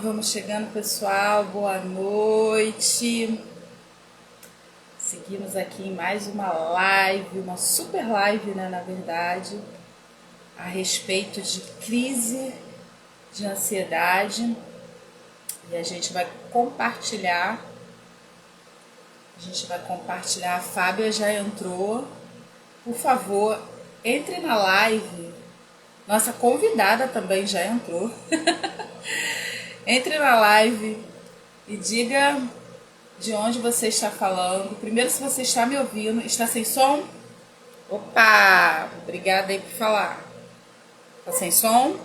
Vamos chegando, pessoal. Boa noite. Seguimos aqui em mais uma live, uma super live, né, na verdade, a respeito de crise de ansiedade. E a gente vai compartilhar. A Fábia já entrou. Por favor, entre na live. Nossa convidada também já entrou. Entre na live e diga de onde você está falando. Primeiro, se você está me ouvindo. Está sem som? Opa! Obrigada aí por falar. Está sem som?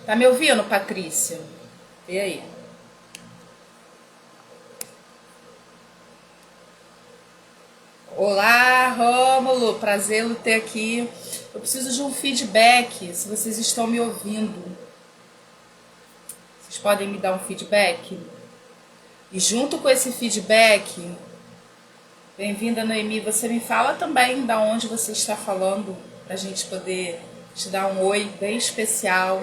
Tá me ouvindo, Patrícia? E aí? Olá, Rômulo. Prazer em ter aqui. Eu preciso de um feedback, se vocês estão me ouvindo. Vocês podem me dar um feedback? E junto com esse feedback, bem-vinda, Noemi, você me fala também de onde você está falando, para a gente poder te dar um oi bem especial.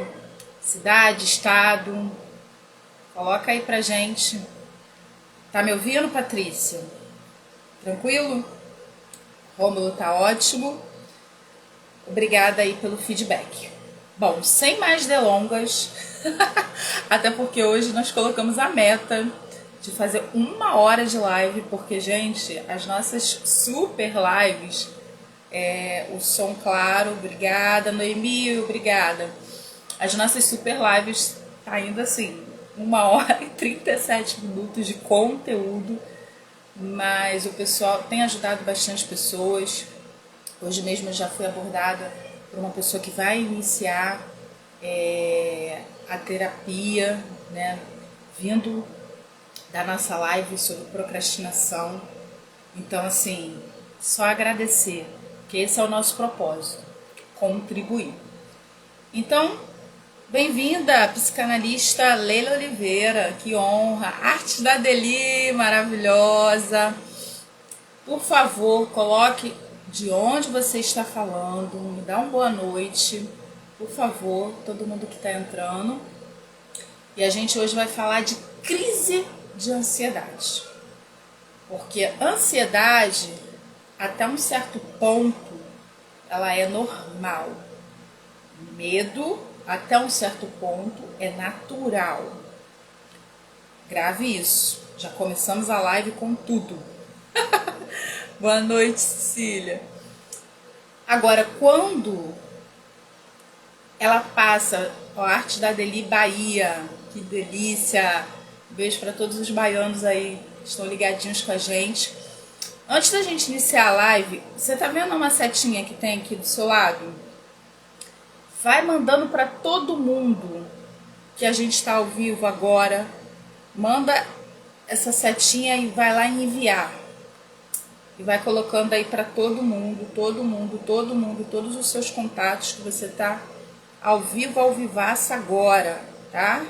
Cidade, estado, coloca aí pra gente. Tá me ouvindo, Patrícia? Tranquilo? Rômulo tá ótimo. Obrigada aí pelo feedback. Bom, sem mais delongas, até porque hoje nós colocamos a meta de fazer 1 hora de live, porque, gente, as nossas super lives, o som claro, obrigada, Noemi, obrigada. As nossas super lives tá indo assim, 1 hora e 37 minutos de conteúdo, mas o pessoal tem ajudado bastante pessoas. Hoje mesmo eu já fui abordada por uma pessoa que vai iniciar a terapia, né, vindo da nossa live sobre procrastinação. Então, assim, só agradecer, que esse é o nosso propósito, contribuir. Então, bem-vinda, psicanalista Leila Oliveira, que honra, Arte da Deli, maravilhosa. Por favor, coloque de onde você está falando, me dá uma boa noite, por favor, todo mundo que está entrando. E a gente hoje vai falar de crise de ansiedade. Porque ansiedade, até um certo ponto, ela é normal. Medo, até um certo ponto, é natural. Grave isso. Já começamos a live com tudo. Boa noite, Cecília. Agora, quando ela passa a Arte da Deli Bahia, que delícia! Beijo para todos os baianos aí que estão ligadinhos com a gente. Antes da gente iniciar a live, você tá vendo uma setinha que tem aqui do seu lado? Vai mandando para todo mundo que a gente está ao vivo agora. Manda essa setinha e vai lá em enviar. E vai colocando aí para todo mundo, todos os seus contatos que você tá ao vivo, ao vivaço agora, tá?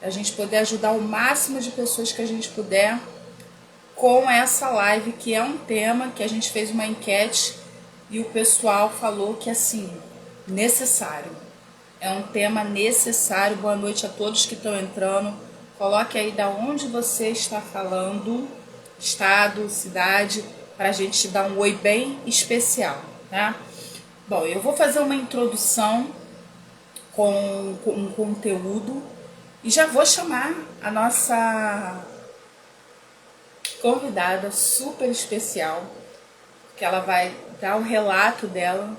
A gente poder ajudar o máximo de pessoas que a gente puder com essa live, que é um tema que a gente fez uma enquete e o pessoal falou que, assim, necessário. É um tema necessário. Boa noite a todos que estão entrando. Coloque aí da onde você está falando, estado, cidade, para a gente te dar um oi bem especial, tá? Bom, eu vou fazer uma introdução com um conteúdo e já vou chamar a nossa convidada super especial, que ela vai dar o relato dela,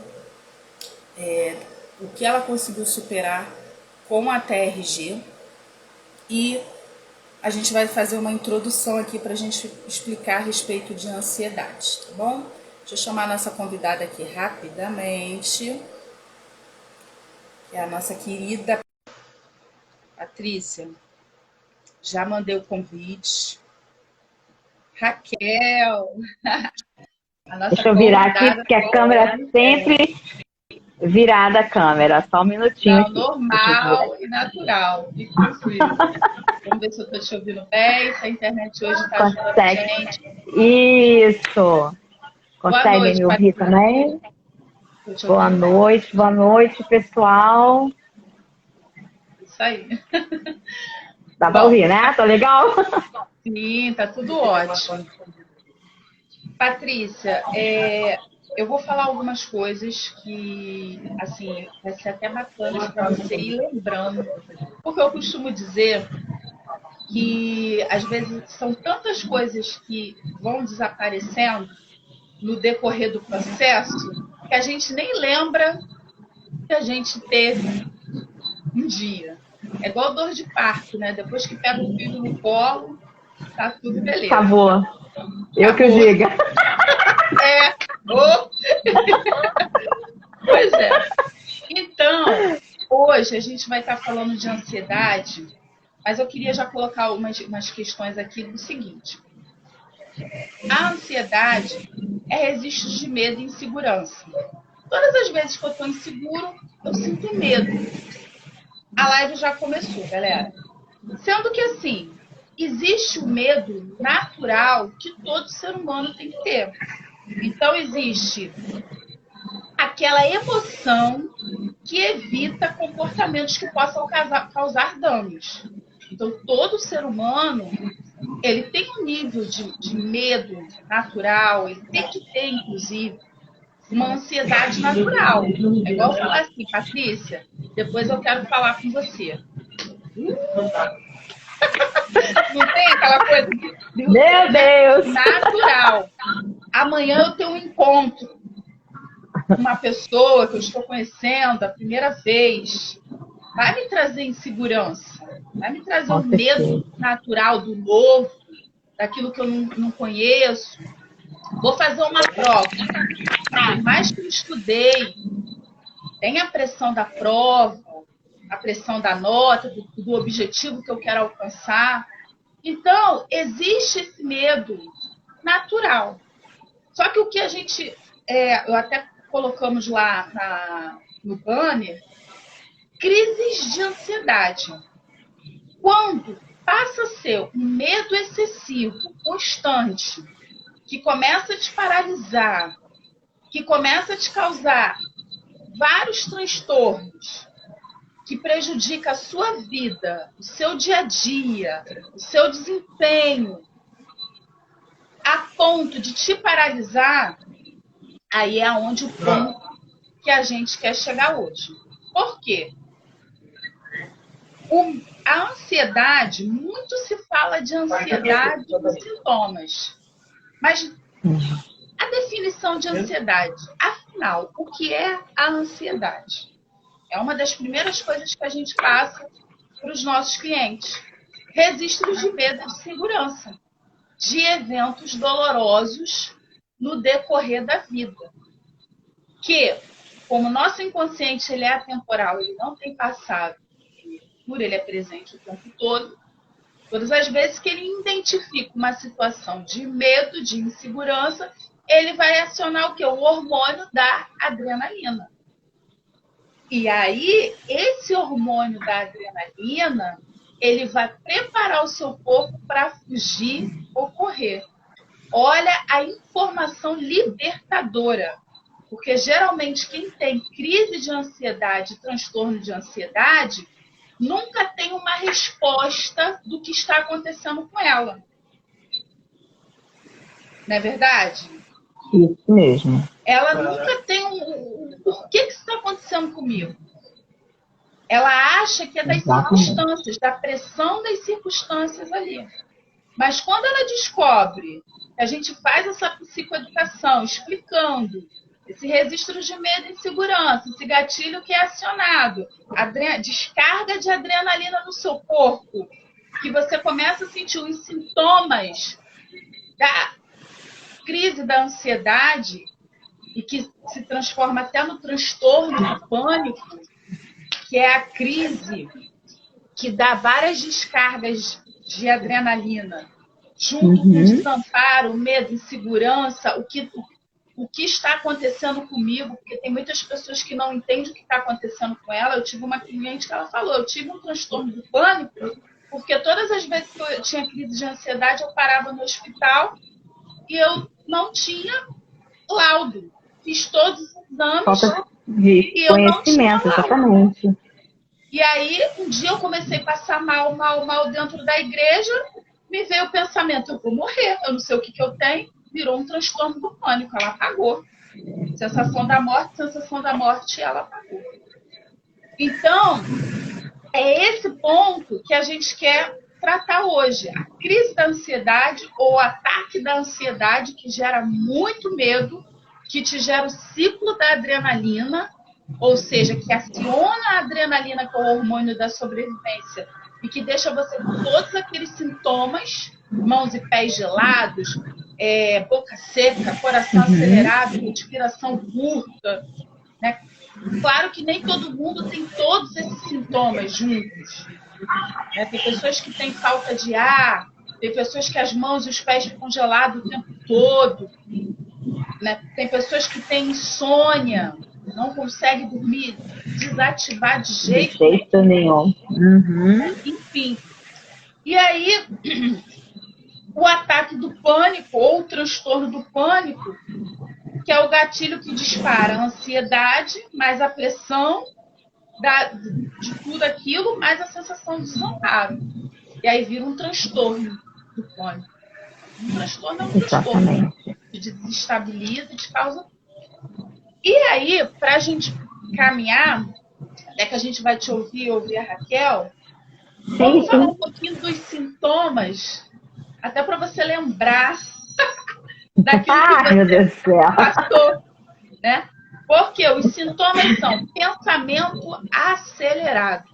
o que ela conseguiu superar com a TRG, e a gente vai fazer uma introdução aqui para a gente explicar a respeito de ansiedade, tá bom? Deixa eu chamar a nossa convidada aqui rapidamente, que é a nossa querida Patrícia. Já mandei o convite. Raquel, a nossa Deixa eu virar aqui, convidada. porque a câmera sempre virada a câmera. Só um minutinho Não, aqui. Deixa eu virar. normal e natural. Fique tranquilo. Vamos ver se eu estou te ouvindo bem, se a internet hoje está ajudando a Consegue? gente. Isso. Boa Consegue noite, me ouvir Patrícia. também? Estou te ouvindo bem. Boa noite, pessoal. isso aí. Dá pra ouvir, né? Tá legal? Sim, tá tudo ótimo. Patrícia, eu vou falar algumas coisas que, assim, vai ser até bacana para você ir lembrando. Porque eu costumo dizer que, às vezes, são tantas coisas que vão desaparecendo no decorrer do processo que a gente nem lembra que a gente teve um dia. É igual dor de parto, né? Depois que pega o filho no colo, tá tudo beleza. Acabou. Eu que o Acabou. diga. Oh. Pois é. Então, hoje a gente vai estar falando de ansiedade, mas eu queria já colocar umas questões aqui do seguinte. A ansiedade é registro de medo e insegurança. Todas as vezes que eu estou inseguro, eu sinto medo. A live já começou, galera. Sendo que, assim, existe o medo natural que todo ser humano tem que ter. Então, existe aquela emoção que evita comportamentos que possam causar danos. Então, todo ser humano, ele tem um nível de medo natural, ele tem que ter, inclusive, uma ansiedade natural. É igual falar assim, Patrícia, depois eu quero falar com você. Não tem aquela coisa de Meu Deus! natural. Amanhã eu tenho um encontro com uma pessoa que eu estou conhecendo a primeira vez. Vai me trazer insegurança, vai me trazer um medo natural do novo, daquilo que eu não conheço. Vou fazer uma prova. Por mais que eu estudei, tem a pressão da prova, a pressão da nota, do objetivo que eu quero alcançar. Então, existe esse medo natural. Só que o que a gente, eu até colocamos lá no banner, crises de ansiedade. Quando passa a ser um medo excessivo, constante, que começa a te paralisar, que começa a te causar vários transtornos, que prejudica a sua vida, o seu dia a dia, o seu desempenho, a ponto de te paralisar, aí é onde o ponto que a gente quer chegar hoje. Por quê? A ansiedade, muito se fala de ansiedade e sintomas, mas a definição de ansiedade, afinal, o que é a ansiedade? É uma das primeiras coisas que a gente passa para os nossos clientes. Registros de medo e de segurança, de eventos dolorosos no decorrer da vida. Que, como o nosso inconsciente ele é atemporal, ele não tem passado, ele é presente o tempo todo, todas as vezes que ele identifica uma situação de medo, de insegurança, ele vai acionar o quê? O hormônio da adrenalina. E aí, esse hormônio da adrenalina, ele vai preparar o seu corpo para fugir ou correr. Olha a informação libertadora. Porque, geralmente, quem tem crise de ansiedade, transtorno de ansiedade, nunca tem uma resposta do que está acontecendo com ela. Não é verdade? Isso mesmo. Ela nunca tem por que isso está acontecendo comigo? Ela acha que é das circunstâncias, da pressão das circunstâncias ali. Mas quando ela descobre que a gente faz essa psicoeducação explicando esse registro de medo e insegurança, esse gatilho que é acionado, descarga de adrenalina no seu corpo, que você começa a sentir os sintomas da crise da ansiedade e que se transforma até no transtorno do pânico, que é a crise que dá várias descargas de adrenalina, junto com o desamparo, o medo, insegurança, o que está acontecendo comigo, porque tem muitas pessoas que não entendem o que está acontecendo com ela. Eu tive uma cliente que ela falou, eu tive um transtorno do pânico, porque todas as vezes que eu tinha crise de ansiedade, eu parava no hospital e eu não tinha laudo. Fiz todos os exames Falta de e eu não tinha conhecimento, laudo. exatamente. E aí, um dia eu comecei a passar mal, mal, mal dentro da igreja, me veio o pensamento, eu vou morrer, eu não sei o que, que eu tenho, virou um transtorno do pânico, ela apagou. Sensação da morte, ela apagou. Então, é esse ponto que a gente quer tratar hoje. A crise da ansiedade ou o ataque da ansiedade que gera muito medo, que te gera o ciclo da adrenalina, ou seja, que aciona a adrenalina, que é o hormônio da sobrevivência, e que deixa você com todos aqueles sintomas, mãos e pés gelados, boca seca, coração acelerado, respiração curta, né? Claro que nem todo mundo tem todos esses sintomas juntos. Né? Tem pessoas que têm falta de ar, tem pessoas que as mãos e os pés ficam gelados o tempo todo, né? Tem pessoas que têm insônia, não conseguem dormir, desativar de jeito nenhum. Enfim. E aí, o ataque do pânico ou o transtorno do pânico, que é o gatilho que dispara a ansiedade, mais a pressão de tudo aquilo, mais a sensação de desamparo. E aí vira um transtorno do pânico. Um transtorno é um transtorno que desestabiliza e te causa. E aí, para a gente caminhar, até que a gente vai te ouvir a Raquel, vamos falar um pouquinho dos sintomas, até para você lembrar daquilo que você passou, né? Porque os sintomas são pensamento acelerado.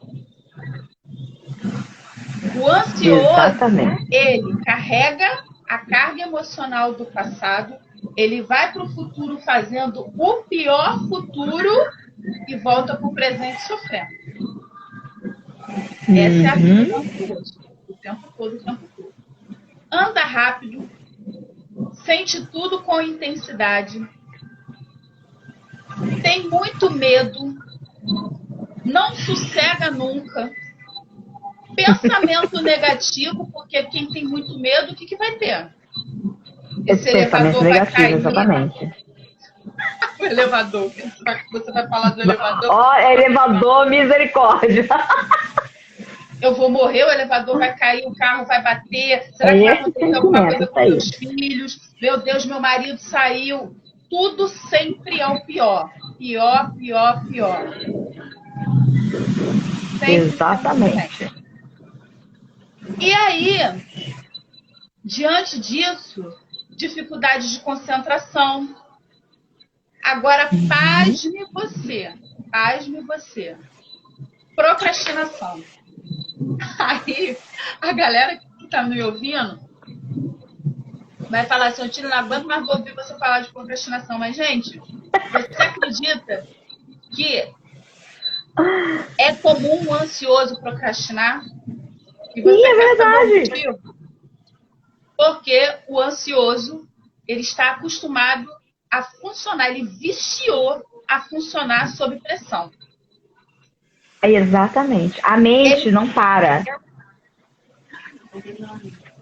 O ansioso, ele carrega a carga emocional do passado, ele vai para o futuro fazendo o pior futuro e volta para o presente sofrendo. Essa é a vida do ansioso. O tempo todo. Anda rápido, sente tudo com intensidade, tem muito medo, não sossega nunca, pensamento negativo, porque quem tem muito medo, o que vai ter? Esse elevador vai cair. Exatamente. O elevador, você vai falar do elevador? Elevador, misericórdia. Eu vou morrer, o elevador vai cair, o carro vai bater, será que vai acontecer alguma coisa com meus filhos? Meu Deus, meu marido saiu. Tudo sempre é o pior. Pior. Sempre, exatamente. E aí, diante disso, dificuldade de concentração. Agora, pasme você. Procrastinação. Aí, a galera que tá me ouvindo vai falar assim, eu tiro na banca, mas vou ouvir você falar de procrastinação. Mas, gente, você acredita que é comum o ansioso procrastinar? E você é verdade. Porque o ansioso, ele está acostumado a funcionar, ele viciou a funcionar sob pressão. Exatamente. A mente não para.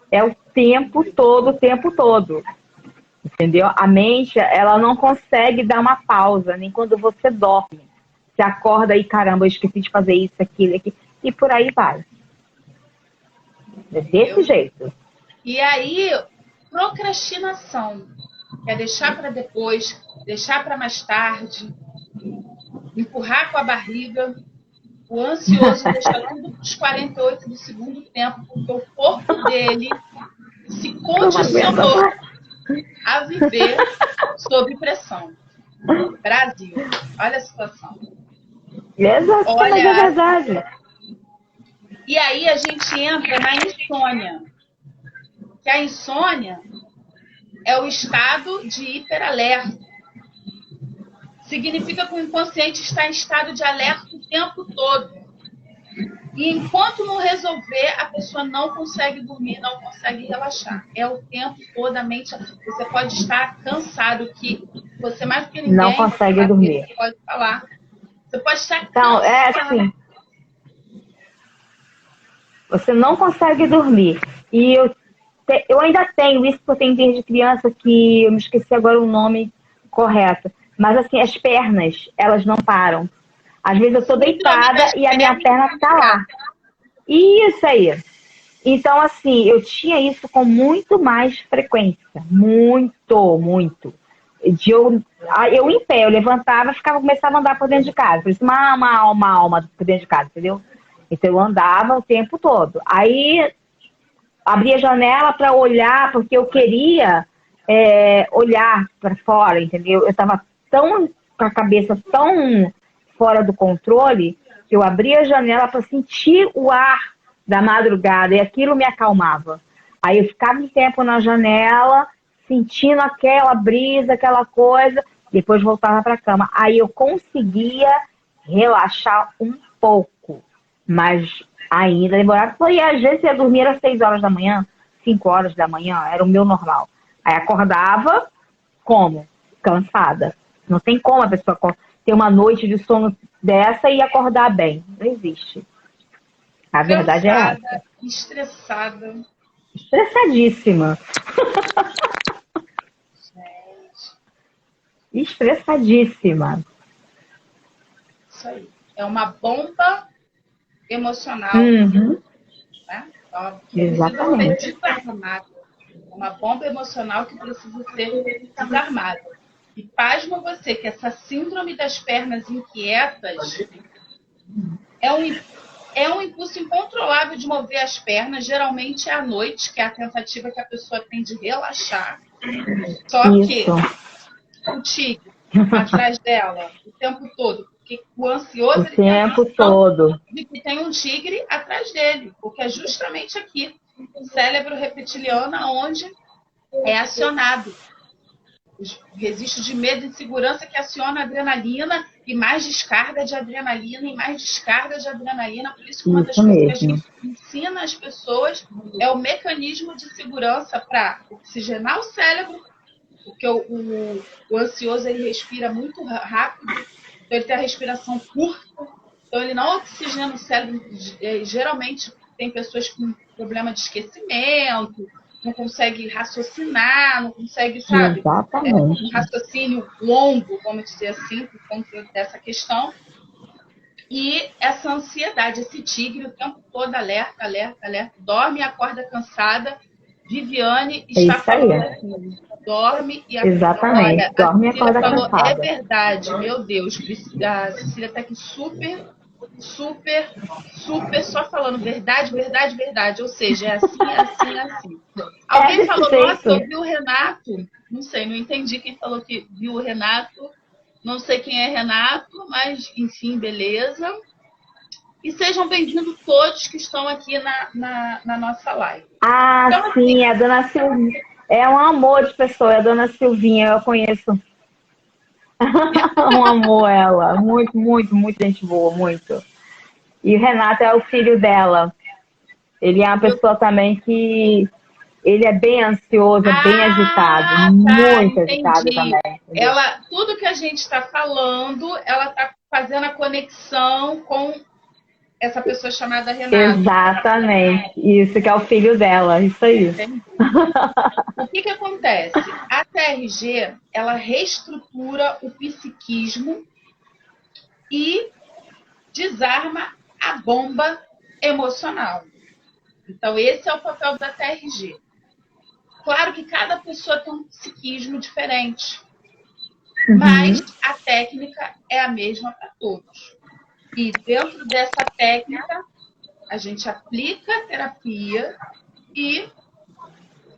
É o tempo todo. Entendeu? A mente, ela não consegue dar uma pausa, nem quando você dorme. Você acorda e, caramba, eu esqueci de fazer isso, aquilo, e por aí vai. É desse jeito. E aí, procrastinação. É deixar para depois, deixar para mais tarde, empurrar com a barriga. O ansioso deixa tudo para os 48 do segundo tempo, porque o corpo dele se condicionou a viver sob pressão. Brasil, olha a situação. Exatamente, é verdade. E aí a gente entra na insônia. Que a insônia é o estado de hiperalerta. Significa que o inconsciente está em estado de alerta o tempo todo. E enquanto não resolver, a pessoa não consegue dormir, não consegue relaxar. É o tempo todo a mente. Você pode estar cansado, que você mais do que ninguém não consegue dormir. Pode falar. Você pode estar cansado. Então, é assim. Você não consegue dormir. E eu ainda tenho isso, porque eu tenho desde criança, que eu me esqueci agora o nome correto. Mas assim, as pernas, elas não param. Às vezes eu tô Síndrome deitada das e a minha pernas perna tá lá. Isso aí. Então, assim, eu tinha isso com muito mais frequência. Muito, muito. Eu em pé, eu levantava, ficava, começava a andar por dentro de casa. Por isso, uma alma por dentro de casa, entendeu? Então, eu andava o tempo todo. Aí, abria a janela para olhar, porque eu queria olhar para fora, entendeu? Eu estava tão com a cabeça tão fora do controle que eu abria a janela para sentir o ar da madrugada e aquilo me acalmava. Aí eu ficava um tempo na janela, sentindo aquela brisa, aquela coisa, depois voltava para a cama. Aí eu conseguia relaxar um pouco, mas ainda demorava. E às vezes eu dormia às 6 horas da manhã, 5 horas da manhã, era o meu normal. Aí acordava como? Cansada. Não tem como a pessoa ter uma noite de sono dessa e acordar bem. Não existe. A verdade é essa. cansada, estressada. Estressadíssima. Estressadíssima. Isso aí. É uma bomba emocional, Uhum, né? Ela precisa ser exatamente. desarmada. É uma bomba emocional que precisa ser desarmada. E pasma você que essa síndrome das pernas inquietas é um impulso incontrolável de mover as pernas, geralmente é à noite, que é a tentativa que a pessoa tem de relaxar. Só que Isso. o tigre atrás dela o tempo todo, porque o O ansioso ele tem a tempo noção todo. de que tem um tigre atrás dele, porque é justamente aqui, o cérebro reptiliano, onde é acionado os registros de medo e insegurança que aciona a adrenalina e mais descarga de adrenalina e mais descarga de adrenalina. Por isso que uma das Isso coisas que a mesmo. gente ensina às pessoas é o mecanismo de segurança para oxigenar o cérebro, porque o ansioso ele respira muito rápido, então ele tem a respiração curta, então ele não oxigena o cérebro. Geralmente tem pessoas com problema de esquecimento, não consegue raciocinar, não consegue, sabe, um Exatamente. raciocínio longo, vamos dizer assim, por conta dessa questão. E essa ansiedade, esse tigre o tempo todo alerta, alerta, alerta, dorme e acorda cansada. Viviane É está isso aí. falando aqui. Dorme e Exatamente. olha, a Dorme e Cecília acorda falou, é cansada. verdade, meu Deus, a Cecília está aqui super, super, super só falando verdade, verdade, verdade. Ou seja, é assim, é assim, é assim. É Alguém desse falou, nossa, jeito. eu vi o Renato. Não sei, não entendi quem falou que viu o Renato. Não sei quem é Renato, mas enfim, beleza. E sejam bem-vindos todos que estão aqui na nossa live. Ah, Então, assim, sim, a dona Silvinha. É um amor de pessoa, é a dona Silvinha, eu conheço. Um amor ela. Muito, muito, muito gente boa, muito. E o Renato é o filho dela. Ele é uma eu... pessoa também que ele é bem ansioso, é bem agitado, Tá, muito agitado entendi. também, entendeu? Tudo que a gente está falando, ela está fazendo a conexão com essa pessoa chamada Renato. Exatamente. Isso que é o filho dela, isso aí. Entendi. O que acontece? A TRG, ela reestrutura o psiquismo e desarma a bomba emocional. Então, esse é o papel da TRG. Claro que cada pessoa tem um psiquismo diferente, mas Uhum. a técnica é a mesma para todos. E dentro dessa técnica, a gente aplica a terapia e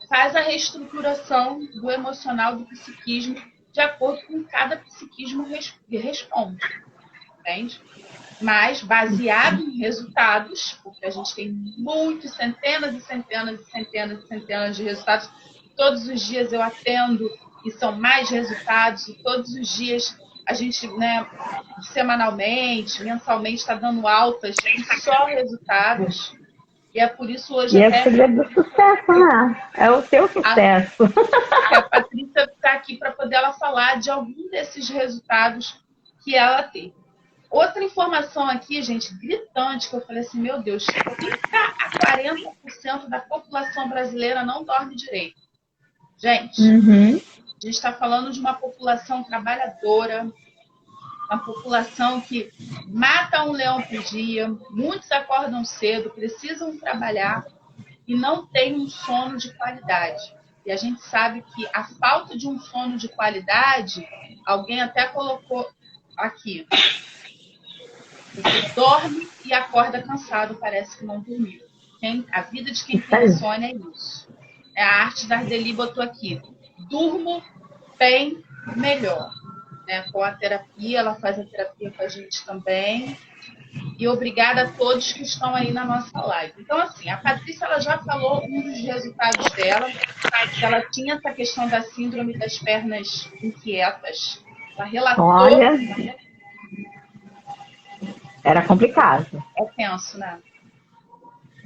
faz a reestruturação do emocional, do psiquismo, de acordo com cada psiquismo responde, entende? Mas baseado em resultados, porque a gente tem muitos, centenas e centenas e centenas e centenas de resultados. Todos os dias eu atendo e são mais resultados, e todos os dias a gente, né, semanalmente, mensalmente, está dando altas e só resultados. E é por isso hoje E é o até segredo do sucesso, né? É o seu a, sucesso. a Patrícia está aqui para poder ela falar de algum desses resultados que ela teve. Outra informação aqui, gente, gritante, que eu falei assim, meu Deus, 30% a 40% da população brasileira não dorme direito. Gente, Uhum. a gente está falando de uma população trabalhadora, uma população que mata um leão por dia, muitos acordam cedo, precisam trabalhar e não tem um sono de qualidade. E a gente sabe que a falta de um sono de qualidade, alguém até colocou aqui, você dorme e acorda cansado, parece que não dormiu. A vida de quem tem insônia é isso. É a arte da Ardeli botou aqui. Durmo bem, melhor. Né? Com a terapia, ela faz a terapia com a gente também. E obrigada a todos que estão aí na nossa live. Então, assim, a Patrícia ela já falou um dos resultados dela, que ela tinha essa questão da síndrome das pernas inquietas. Ela relatou. Olha, era complicado. É tenso, né?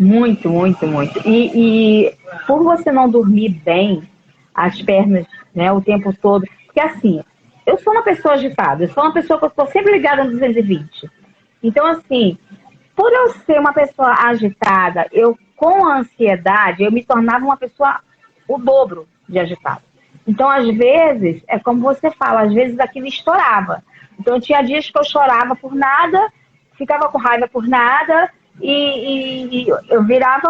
Muito, muito, muito. E por você não dormir bem, as pernas, né, o tempo todo. Porque assim, eu sou uma pessoa agitada, eu sou uma pessoa que eu estou sempre ligada no 220. Então, assim, por eu ser uma pessoa agitada, eu com a ansiedade, eu me tornava uma pessoa o dobro de agitada. Então, às vezes, é como você fala, às vezes aquilo estourava. Então, tinha dias que eu chorava por nada, ficava com raiva por nada, e eu virava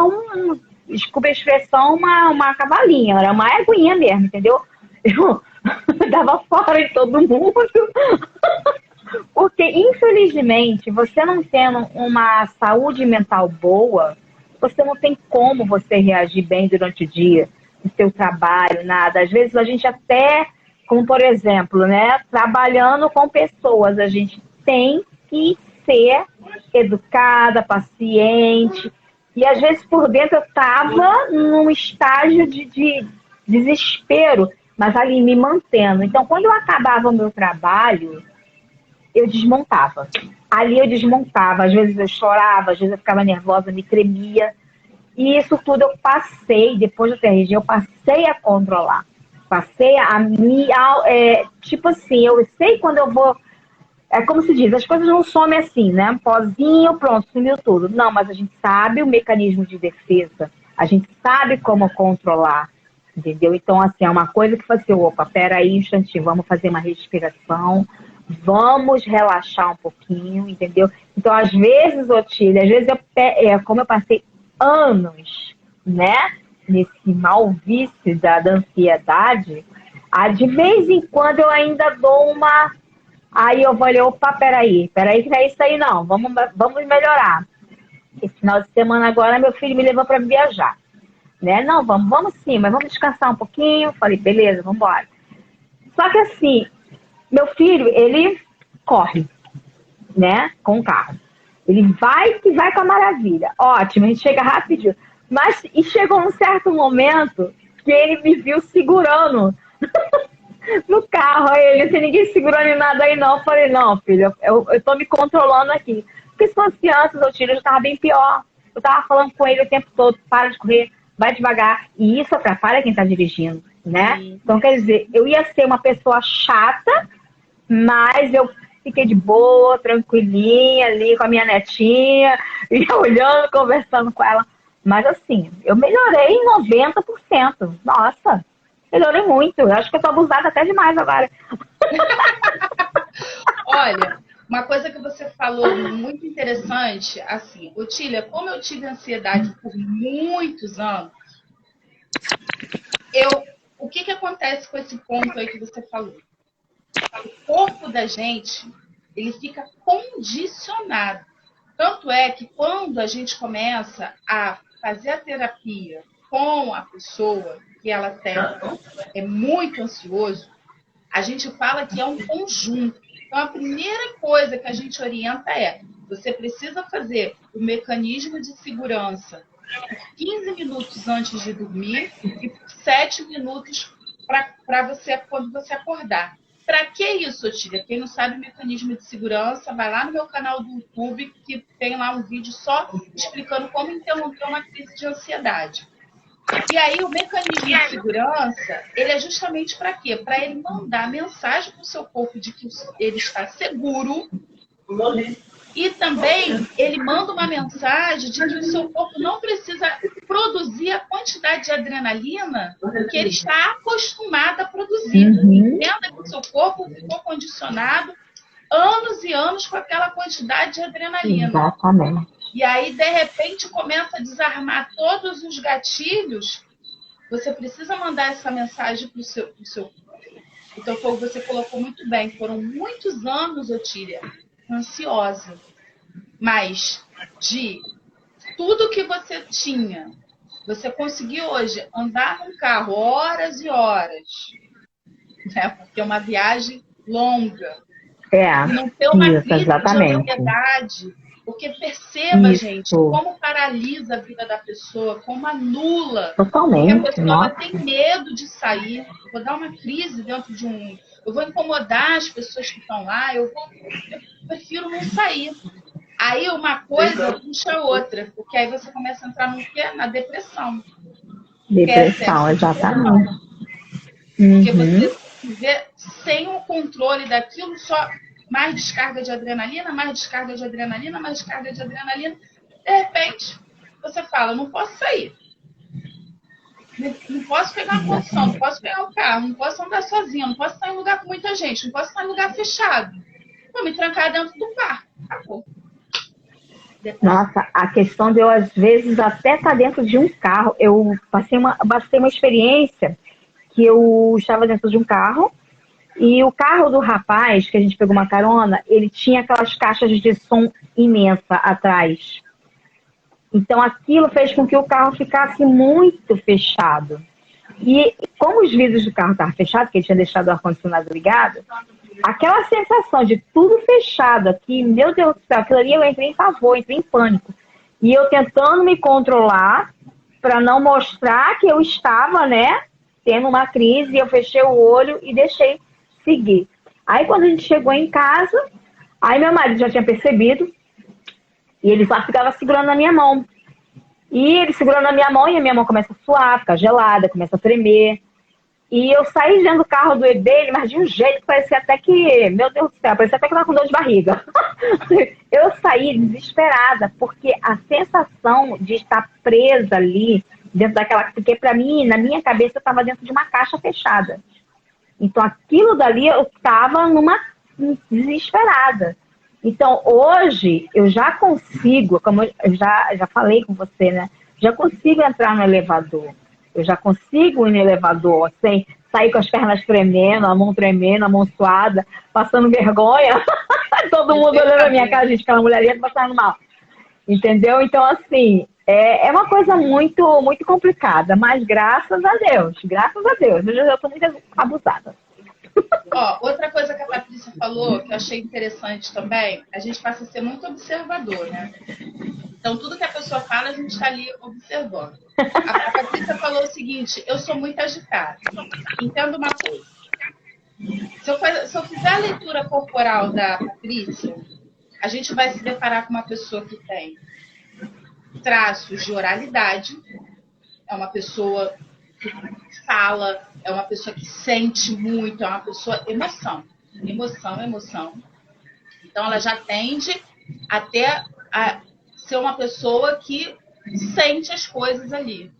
desculpa a expressão, uma cavalinha, era uma eguinha mesmo, entendeu? Eu dava fora em todo mundo. Porque, infelizmente, você não tendo uma saúde mental boa, você não tem como você reagir bem durante o dia, no seu trabalho, nada. Às vezes a gente até, como por exemplo, né, trabalhando com pessoas, a gente tem que ser educada, paciente. E às vezes por dentro eu estava num estágio de desespero, mas ali me mantendo. Então, quando eu acabava o meu trabalho, eu desmontava. Ali eu desmontava, às vezes eu chorava, às vezes eu ficava nervosa, me tremia. E isso tudo eu passei, depois do TRG, eu passei a controlar. Passei a me. Tipo assim, eu sei quando eu vou. É como se diz, as coisas não somem assim, né? Pozinho, pronto, sumiu tudo. Não, mas a gente sabe o mecanismo de defesa, a gente sabe como controlar, entendeu? Então, assim, é uma coisa que faz assim, opa, peraí um instantinho, vamos fazer uma respiração, vamos relaxar um pouquinho, entendeu? Então, às vezes, Otília, às vezes, como eu passei anos, né, nesse mal vício da ansiedade, de vez em quando eu ainda dou uma. Aí eu falei, opa, peraí que não é isso aí não, vamos melhorar. Esse final de semana agora, meu filho me levou para viajar, né? Não, vamos sim, mas vamos descansar um pouquinho. Falei, beleza, vamos embora. Só que assim, meu filho, ele corre, né, com o carro. Ele vai que vai com a maravilha. Ótimo, a gente chega rapidinho. Mas e chegou um certo momento que ele me viu segurando no carro. Aí ele, sem ninguém segurando em nada aí não. Eu falei, não, filho, eu tô me controlando aqui. Porque se fosse antes, eu já tava bem pior. Eu tava falando com ele o tempo todo, para de correr, vai devagar. E isso atrapalha quem tá dirigindo, né? Sim. Então, quer dizer, eu ia ser uma pessoa chata, mas eu fiquei de boa, tranquilinha ali com a minha netinha, ia olhando, conversando com ela. Mas assim, eu melhorei em 90%. Nossa, melhorei muito. Eu acho que eu tô abusada até demais agora. Olha, uma coisa que você falou muito interessante, assim, Otília, como eu tive ansiedade por muitos anos, o que acontece com esse ponto aí que você falou? O corpo da gente, ele fica condicionado. Tanto é que quando a gente começa a fazer a terapia com a pessoa que ela é muito ansioso, a gente fala que é um conjunto. Então, a primeira coisa que a gente orienta é: você precisa fazer o mecanismo de segurança por 15 minutos antes de dormir e por 7 minutos para você quando você acordar. Para que isso, Otília? Quem não sabe o mecanismo de segurança, vai lá no meu canal do YouTube, que tem lá um vídeo só explicando como interromper uma crise de ansiedade. E aí, o mecanismo de segurança, ele é justamente para quê? Para ele mandar mensagem para o seu corpo de que ele está seguro. E também ele manda uma mensagem de que o seu corpo não precisa produzir a quantidade de adrenalina que ele está acostumado a produzir. Entenda que o seu corpo ficou condicionado anos e anos com aquela quantidade de adrenalina. Exatamente. E aí, de repente, começa a desarmar todos os gatilhos. Você precisa mandar essa mensagem para o seu corpo. Então, foi o que você colocou muito bem. Foram muitos anos, Otília, ansiosa. Mas de tudo que você tinha, você conseguiu hoje andar num carro horas e horas, né? Porque é uma viagem longa. E não ter uma crise de ansiedade. Porque perceba, gente, como paralisa a vida da pessoa, como anula. Totalmente. Porque a pessoa tem medo de sair. Eu vou dar uma crise dentro de um... Eu vou incomodar as pessoas que estão lá, eu prefiro não sair. Aí uma coisa puxa a outra, porque aí você começa a entrar no quê? Na depressão. Depressão, exatamente. Porque você se vê sem o controle daquilo, só mais descarga de adrenalina, mais descarga de adrenalina, mais descarga de adrenalina. De repente, você fala, não posso sair. Não posso pegar uma condução, não posso pegar um carro, não posso andar sozinha, não posso estar em lugar com muita gente, não posso estar em lugar fechado. Vou me trancar dentro do carro. Acabou. Nossa, a questão de eu, às vezes, até estar dentro de um carro. Eu passei uma experiência que eu estava dentro de um carro e o carro do rapaz, que a gente pegou uma carona, ele tinha aquelas caixas de som imensa atrás. Então, aquilo fez com que o carro ficasse muito fechado. E como os vidros do carro estavam fechados, porque ele tinha deixado o ar-condicionado ligado, aquela sensação de tudo fechado aqui, meu Deus do céu, aquilo ali eu entrei em pavor, entrei em pânico. E eu tentando me controlar para não mostrar que eu estava, né, tendo uma crise, eu fechei o olho e deixei seguir. Aí quando a gente chegou em casa, aí meu marido já tinha percebido, e ele só ficava segurando na minha mão. E ele segurando na minha mão e a minha mão começa a suar, ficar gelada, começa a tremer. E eu saí dentro do carro dele, mas de um jeito que parecia até que, meu Deus do céu, parecia até que eu estava com dor de barriga. Eu saí desesperada, porque a sensação de estar presa ali, dentro daquela... Porque para mim, na minha cabeça, eu estava dentro de uma caixa fechada. Então aquilo dali, eu estava desesperada. Então hoje, eu já consigo, como eu já falei com você, né? Já consigo entrar no elevador. Eu já consigo ir no elevador sem sair com as pernas tremendo, a mão suada, passando vergonha. Todo mundo olhando a minha cara, gente, aquela mulher ali passando mal. Entendeu? Então, assim, é uma coisa muito, muito complicada. Mas graças a Deus, eu já estou muito abusada. Ó, outra coisa que a Patrícia falou, que eu achei interessante também, a gente passa a ser muito observador, né? Então, tudo que a pessoa fala, a gente está ali observando. A Patrícia falou o seguinte, eu sou muito agitada. Entenda uma coisa. Se eu fizer a leitura corporal da Patrícia, a gente vai se deparar com uma pessoa que tem traços de oralidade, é uma pessoa que fala, é uma pessoa que sente muito, é uma pessoa... Emoção. Então, ela já tende até a ser uma pessoa que sente as coisas ali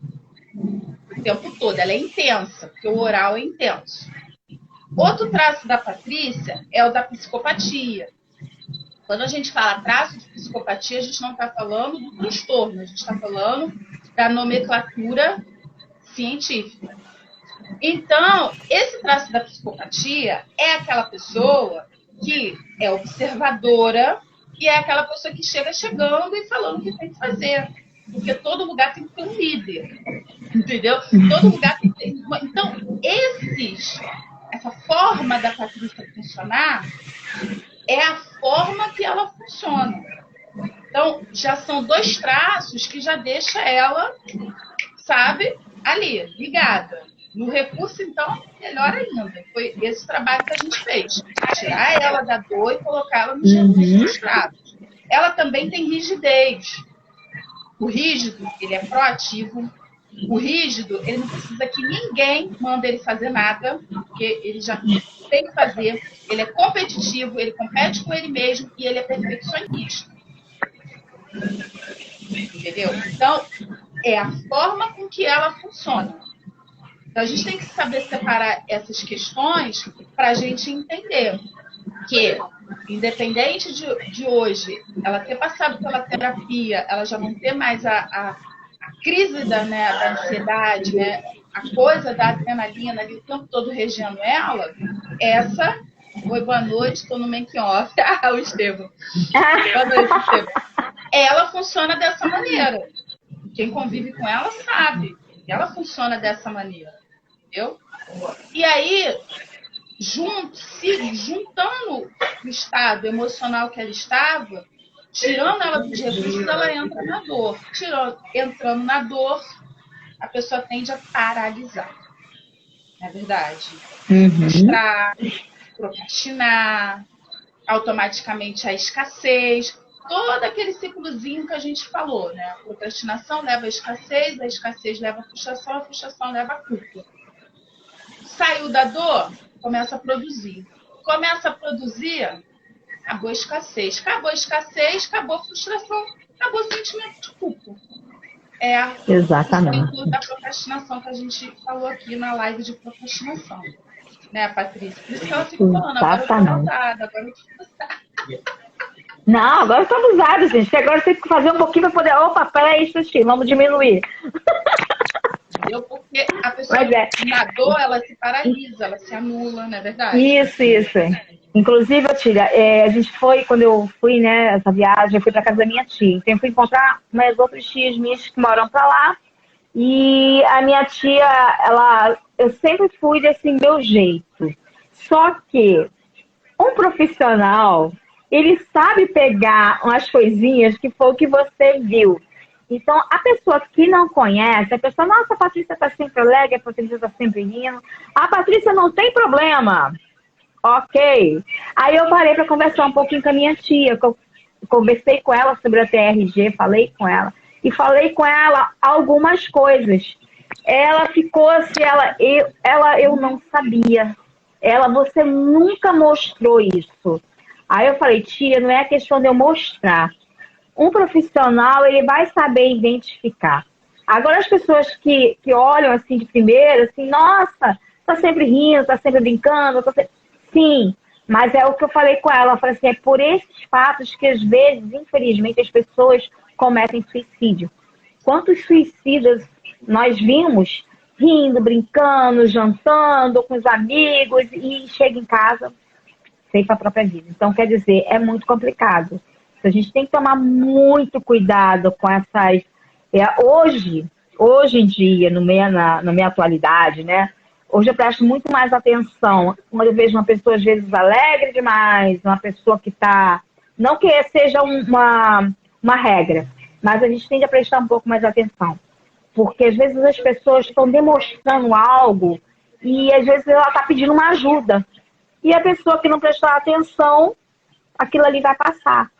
o tempo todo. Ela é intensa, porque o oral é intenso. Outro traço da Patrícia é o da psicopatia. Quando a gente fala traço de psicopatia, a gente não está falando do transtorno, a gente está falando da nomenclatura científica. Então, esse traço da psicopatia é aquela pessoa que é observadora e é aquela pessoa que chega chegando e falando o que tem que fazer. Porque todo lugar tem que ter um líder. Entendeu? Todo lugar tem que ter... Então, essa forma da Patrícia funcionar é a forma que ela funciona. Então, já são dois traços que já deixa ela, sabe, ali, ligada. No recurso, então, melhor ainda. Foi esse trabalho que a gente fez. Tirar ela da dor e colocar ela nos traços. Ela também tem rigidez. O rígido, ele é proativo. O rígido, ele não precisa que ninguém mande ele fazer nada, porque ele já tem que fazer. Ele é competitivo, ele compete com ele mesmo e ele é perfeccionista. Entendeu? Então, é a forma com que ela funciona. Então, a gente tem que saber separar essas questões para a gente entender que independente de hoje, ela ter passado pela terapia, ela já não ter mais a crise da ansiedade, né? A coisa da adrenalina ali o tempo todo regendo ela, essa. Oi, boa noite, estou no making off. Ah, o Estevam. Boa noite, Estevam. Ela funciona dessa maneira. Quem convive com ela sabe que ela funciona dessa maneira. Entendeu? E aí, juntando o estado emocional que ela estava, tirando ela dos recursos, ela entra na dor. Entrando na dor, a pessoa tende a paralisar. Não é verdade? Frustrar, procrastinar, automaticamente a escassez, todo aquele ciclozinho que a gente falou, né? A procrastinação leva à escassez, a escassez leva à frustração, a frustração leva à culpa. Saiu da dor, começa a produzir. Começa a produzir, acabou a escassez. Acabou a escassez, acabou a frustração, acabou o sentimento de culpa. É Exatamente. o ciclo da procrastinação que a gente falou aqui na live de procrastinação. Né, Patrícia? Por isso que ela fica falando, agora eu tô abusada, agora eu tô abusada. Não, agora eu tô abusada, gente. Agora tem que fazer um pouquinho pra poder... Opa, peraí, Xuxi, vamos diminuir. Entendeu? Porque a pessoa na dor, ela se paralisa, ela se anula, não é verdade? Isso. Inclusive, Otília, a gente foi, quando eu fui, né, essa viagem, eu fui pra casa da minha tia. Então eu fui encontrar umas outras tias minhas que moram pra lá. E a minha tia, eu sempre fui desse meu jeito. Só que um profissional, ele sabe pegar umas coisinhas que foi o que você viu. Então, a pessoa que não conhece, a pessoa, nossa, a Patrícia está sempre alegre, a Patrícia está sempre rindo. A Patrícia não tem problema. Ok. Aí eu parei para conversar um pouquinho com a minha tia. Conversei com ela sobre a TRG, falei com ela. E falei com ela algumas coisas. Ela ficou assim, eu não sabia. Você nunca mostrou isso. Aí eu falei, tia, não é questão de eu mostrar. Um profissional, ele vai saber identificar. Agora, as pessoas que olham assim de primeira, assim, nossa, tá sempre rindo, tá sempre brincando, sim, mas é o que eu falei com ela. Eu falei assim, é por esses fatos que, às vezes, infelizmente, as pessoas cometem suicídio. Quantos suicidas nós vimos rindo, brincando, jantando com os amigos e chega em casa sem para a própria vida. Então, quer dizer, é muito complicado. A gente tem que tomar muito cuidado com essas... Hoje em dia, na minha atualidade, né? Hoje eu presto muito mais atenção. Quando eu vejo uma pessoa, às vezes, alegre demais, uma pessoa que está... Não que seja uma regra, mas a gente tem que prestar um pouco mais atenção. Porque, às vezes, as pessoas estão demonstrando algo e, às vezes, ela está pedindo uma ajuda. E a pessoa que não prestar atenção, aquilo ali vai passar.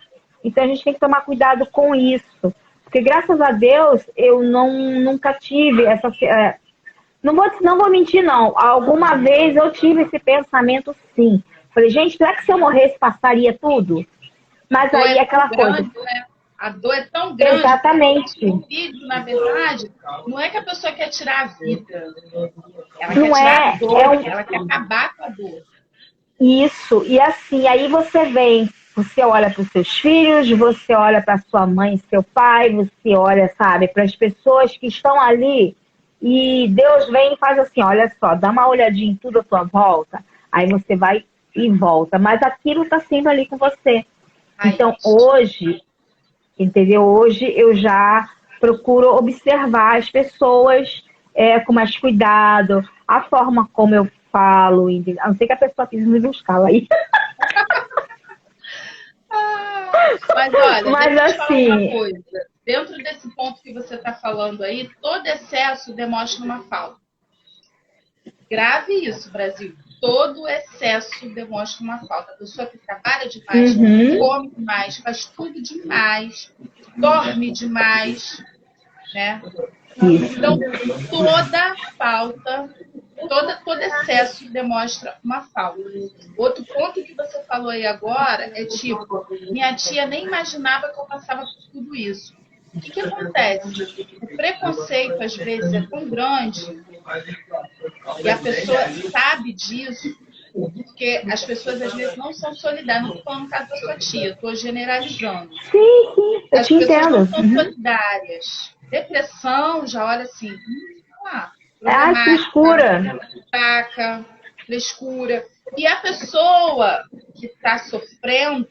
Então, a gente tem que tomar cuidado com isso. Porque, graças a Deus, eu nunca tive essa... Não vou mentir, não. Alguma vez eu tive esse pensamento, sim. Falei, gente, será que se eu morresse passaria tudo? Mas aí é aquela coisa. Né? A dor é tão grande. Exatamente. O vídeo, na verdade, não é que a pessoa quer tirar a vida. Ela não quer tirar a dor, ela quer acabar com a dor. Isso. E assim, aí você olha para os seus filhos, você olha para sua mãe, seu pai, você olha, sabe, para as pessoas que estão ali. E Deus vem e faz assim, olha só, dá uma olhadinha em tudo à sua volta, aí você vai e volta. Mas aquilo está sempre ali com você. Então, hoje, entendeu? Hoje eu já procuro observar as pessoas com mais cuidado, a forma como eu falo, entendeu? A não ser que a pessoa quis me buscar aí. Mas olha, mas deixa eu te assim, falar uma coisa. Dentro desse ponto que você está falando aí, todo excesso demonstra uma falta. Grave isso, Brasil. Todo excesso demonstra uma falta. A pessoa que trabalha demais, come demais, faz tudo demais, dorme demais, né? Então, toda falta, todo excesso demonstra uma falta. Outro ponto que você falou aí agora é tipo, minha tia nem imaginava que eu passava por tudo isso. O que acontece? O preconceito, às vezes, é tão grande e a pessoa sabe disso Porque as pessoas às vezes não são solidárias. Não estou falando no caso da sua tia, estou generalizando. Sim, sim, eu As te pessoas entendo. não são solidárias. Depressão, já olha assim, Ah, frescura. problemática, fraca, frescura. E a pessoa que está sofrendo,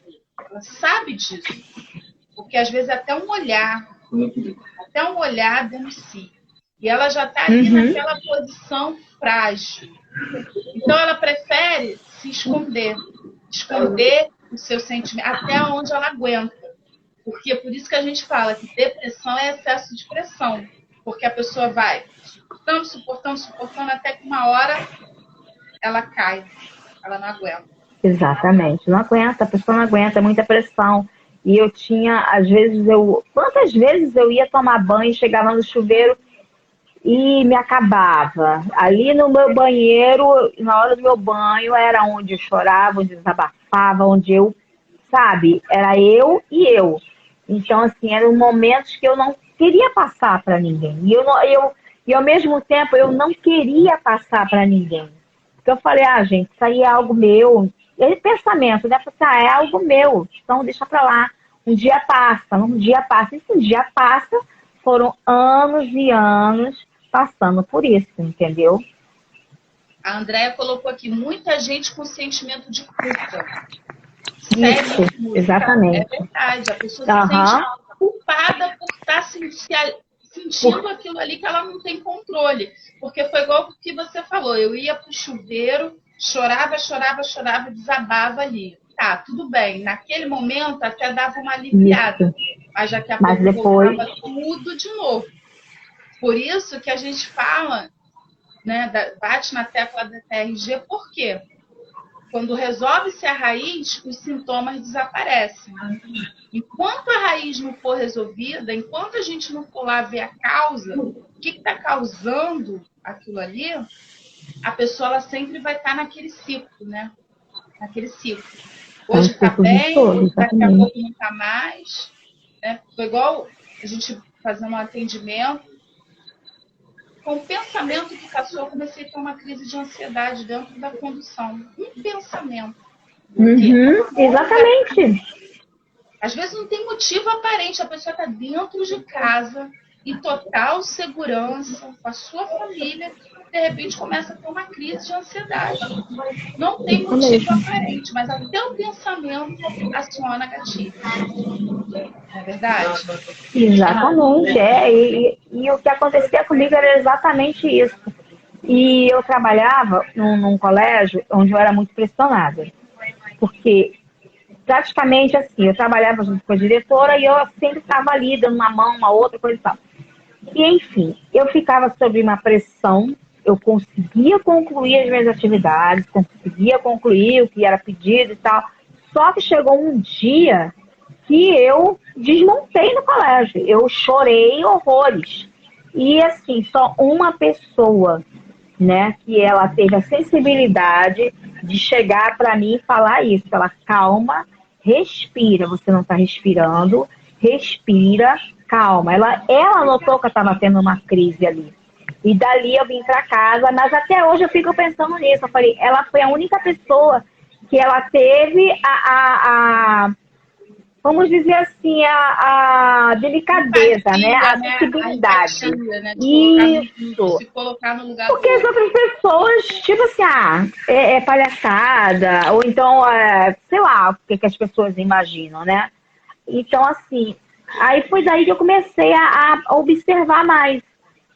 ela sabe disso. Porque às vezes até um olhar denuncia. E ela já está ali naquela posição frágil. Então ela prefere se esconder o seu sentimento até onde ela aguenta. Porque é por isso que a gente fala que depressão é excesso de pressão. Porque a pessoa vai suportando, até que uma hora ela cai. Ela não aguenta. Exatamente, não aguenta, a pessoa não aguenta, é muita pressão. E eu tinha, quantas vezes eu ia tomar banho, chegava no chuveiro e me acabava. Ali no meu banheiro, na hora do meu banho, era onde eu chorava, onde eu desabafava, onde eu, sabe, era eu e eu. Então, assim, eram momentos que eu não queria passar para ninguém. E ao mesmo tempo, eu não queria passar para ninguém. Porque eu falei, gente, isso aí é algo meu. E pensamento, né? Eu falei, é algo meu, então deixa para lá. Um dia passa. E se um dia passa, foram anos e anos passando por isso, entendeu? A Andréia colocou aqui, muita gente com sentimento de culpa. Isso, exatamente. É verdade, a pessoa se sente culpada por estar sentindo aquilo ali que ela não tem controle. Porque foi igual o que você falou, eu ia pro chuveiro, chorava, desabava ali. Tá, tudo bem, naquele momento até dava uma aliviada, mas daqui a pouco depois voltava tudo de novo. Por isso que a gente fala, né, bate na tecla da TRG, por quê? Quando resolve-se a raiz, os sintomas desaparecem. Enquanto a raiz não for resolvida, enquanto a gente não for lá ver a causa, o que está causando aquilo ali, a pessoa ela sempre vai estar naquele ciclo, né? Naquele ciclo. Hoje está bem, daqui a pouco não está mais. Né? Foi igual a gente fazendo um atendimento. Com o pensamento que passou, eu comecei a ter uma crise de ansiedade dentro da condução. Um pensamento. Exatamente. Às vezes não tem motivo aparente, a pessoa está dentro de casa, em total segurança, com a sua família, de repente começa a ter uma crise de ansiedade. Não tem motivo aparente, mas até o pensamento aciona gatilho. Não é verdade? Exatamente, e o que acontecia comigo era exatamente isso. E eu trabalhava num colégio onde eu era muito pressionada. Porque praticamente assim, eu trabalhava junto com a diretora e eu sempre estava ali dando uma mão, uma outra, coisa e tal. E enfim, eu ficava sob uma pressão, eu conseguia concluir as minhas atividades, conseguia concluir o que era pedido e tal. Só que chegou um dia que eu desmontei no colégio, eu chorei horrores. E assim, só uma pessoa, né, que ela teve a sensibilidade de chegar para mim e falar isso. Ela, calma, respira, você não está respirando, respira, calma. Ela notou que eu estava tendo uma crise ali. E dali eu vim para casa, mas até hoje eu fico pensando nisso. Eu falei, ela foi a única pessoa que ela teve vamos dizer assim, a delicadeza, empatia, né? A sensibilidade. A empatia, né? Isso. Se colocar no lugar porque as outras pessoas, tipo assim, é palhaçada, ou então, sei lá, o que as pessoas imaginam, né? Então, assim, aí foi daí que eu comecei a observar mais.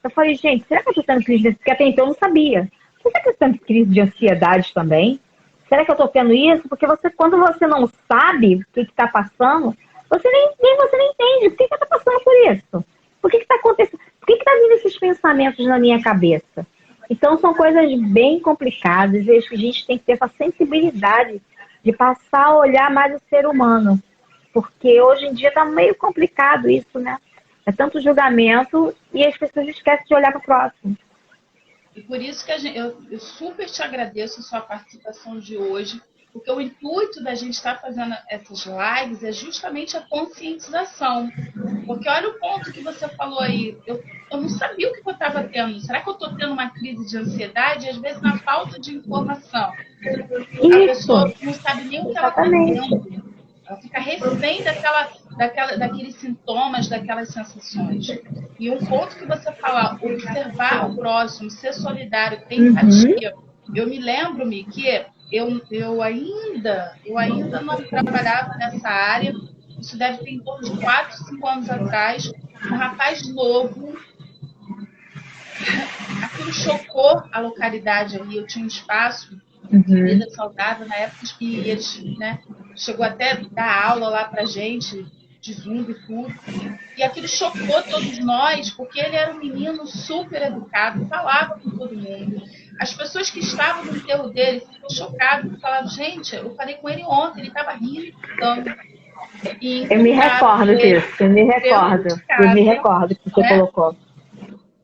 Eu falei, gente, será que eu tô tendo crise? Porque até então eu não sabia. Será que eu tô tendo crise de ansiedade também? Será que eu tô tendo isso? Porque quando você não sabe o que está passando, você nem entende. Por que você está passando por isso? Por que está acontecendo? Por que está vindo esses pensamentos na minha cabeça? Então, são coisas bem complicadas. E a gente tem que ter essa sensibilidade de passar a olhar mais o ser humano. Porque hoje em dia está meio complicado isso, né? É tanto julgamento e as pessoas esquecem de olhar para o próximo. E por isso que eu super te agradeço a sua participação de hoje, porque o intuito da gente estar fazendo essas lives é justamente a conscientização. Porque olha o ponto que você falou aí, eu não sabia o que eu estava tendo. Será que eu estou tendo uma crise de ansiedade? E às vezes na falta de informação. A Isso, pessoa não sabe nem o que ela está exatamente. tendo. Ela fica refém daqueles sintomas, daquelas sensações. E um ponto que você fala, observar o próximo, ser solidário, ter empatia. Eu me lembro-me que eu ainda não trabalhava nessa área. Isso deve ter em torno de 4, 5 anos atrás. Um rapaz novo, aquilo chocou a localidade ali. Eu tinha um espaço de vida saudável na época que eles, né, chegou até a dar aula lá pra gente, de Zumba e tudo. E aquilo chocou todos nós, porque ele era um menino super educado, falava com todo mundo. As pessoas que estavam no enterro dele ficou chocado, falavam, gente, eu falei com ele ontem, ele estava rindo e gritando. E Eu me recordo disso, eu me recordo. Eu me recordo que você colocou.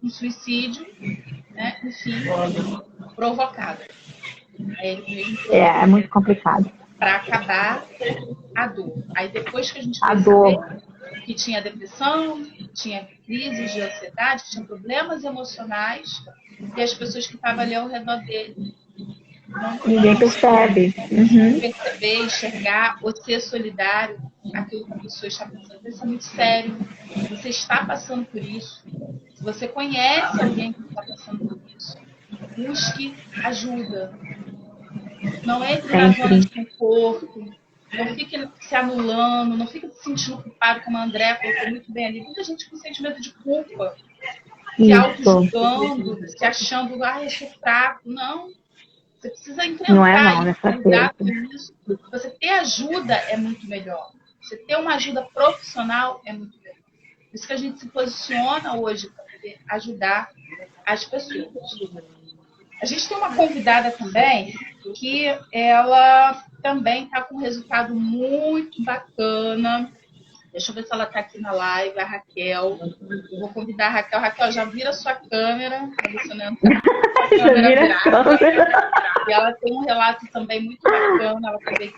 Um suicídio, né, enfim, provocado. É muito complicado. Para acabar a dor. Aí depois que a gente A veio dor. saber que tinha depressão, tinha crises de ansiedade, tinha problemas emocionais, e as pessoas que estavam ali ao redor dele Ninguém percebe. perceber, enxergar, ou ser solidário aquilo que a pessoa está passando. Isso é muito sério. Você está passando por isso. Se você conhece alguém que está passando por isso, busque ajuda. Não entre na zona de conforto. Não fique se anulando, não fique se sentindo culpado, como a André colocou muito bem ali. Muita gente com sentimento de culpa, se auto-julgando, se achando, eu sou fraco. Não. Você precisa enfrentar e lidar com isso. Você ter ajuda é muito melhor. Você ter uma ajuda profissional é muito melhor. Por isso que a gente se posiciona hoje para poder ajudar as pessoas. A gente tem uma convidada também que ela também está com um resultado muito bacana. Deixa eu ver se ela está aqui na live, a Raquel. Eu vou convidar a Raquel. Raquel, já vira a sua câmera, para você não entrar. E ela tem um relato também muito bacana. Ela também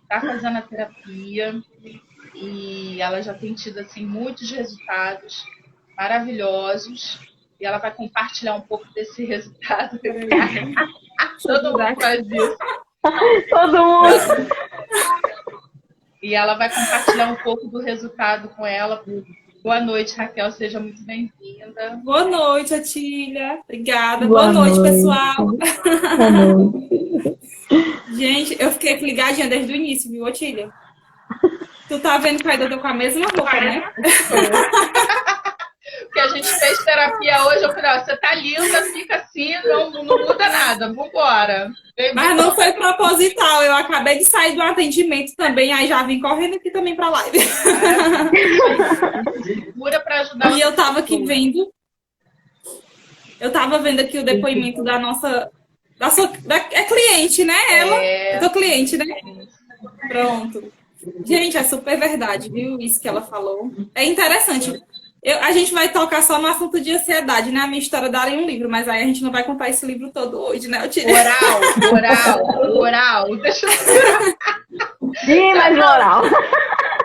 está fazendo a terapia e ela já tem tido assim, muitos resultados maravilhosos. E ela vai compartilhar um pouco desse resultado. Todo mundo faz isso. Todo mundo. E ela vai compartilhar um pouco do resultado com ela. Boa noite, Raquel. Seja muito bem-vinda. Boa noite, Atília. Obrigada. Boa noite, pessoal. Boa noite. Gente, eu fiquei aqui ligadinha desde o início, viu, Atília? Tu tá vendo que eu tô com a mesma roupa, né? Porque a gente fez terapia hoje, eu falei, você tá linda, fica assim, não muda nada, vambora. Mas não foi proposital, eu acabei de sair do atendimento também, aí já vim correndo aqui também pra live. Segura pra ajudar. E eu tava aqui vendo, aqui o depoimento da nossa, é cliente, né? Eu tô cliente, né? Pronto. Gente, é super verdade, viu? Isso que ela falou. É interessante. A gente vai tocar só no assunto de ansiedade, né? A minha história daria um livro, mas aí a gente não vai contar esse livro todo hoje, né? Oral. Deixa eu... Sim, mas oral.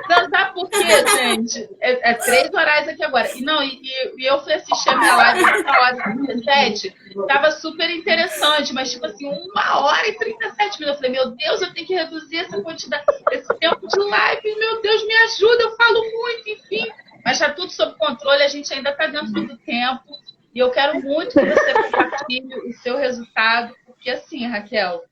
Não, sabe por quê, gente? É 3 orais aqui agora. E eu fui assistir a minha live na hora 37, tava super interessante, mas tipo assim, 1h37 minutos. Eu falei, meu Deus, eu tenho que reduzir essa quantidade, esse tempo de live, meu Deus, me ajuda, eu falo muito, enfim. Mas está tudo sob controle, a gente ainda está dentro do tempo. E eu quero muito que você compartilhe o seu resultado, porque assim, Raquel,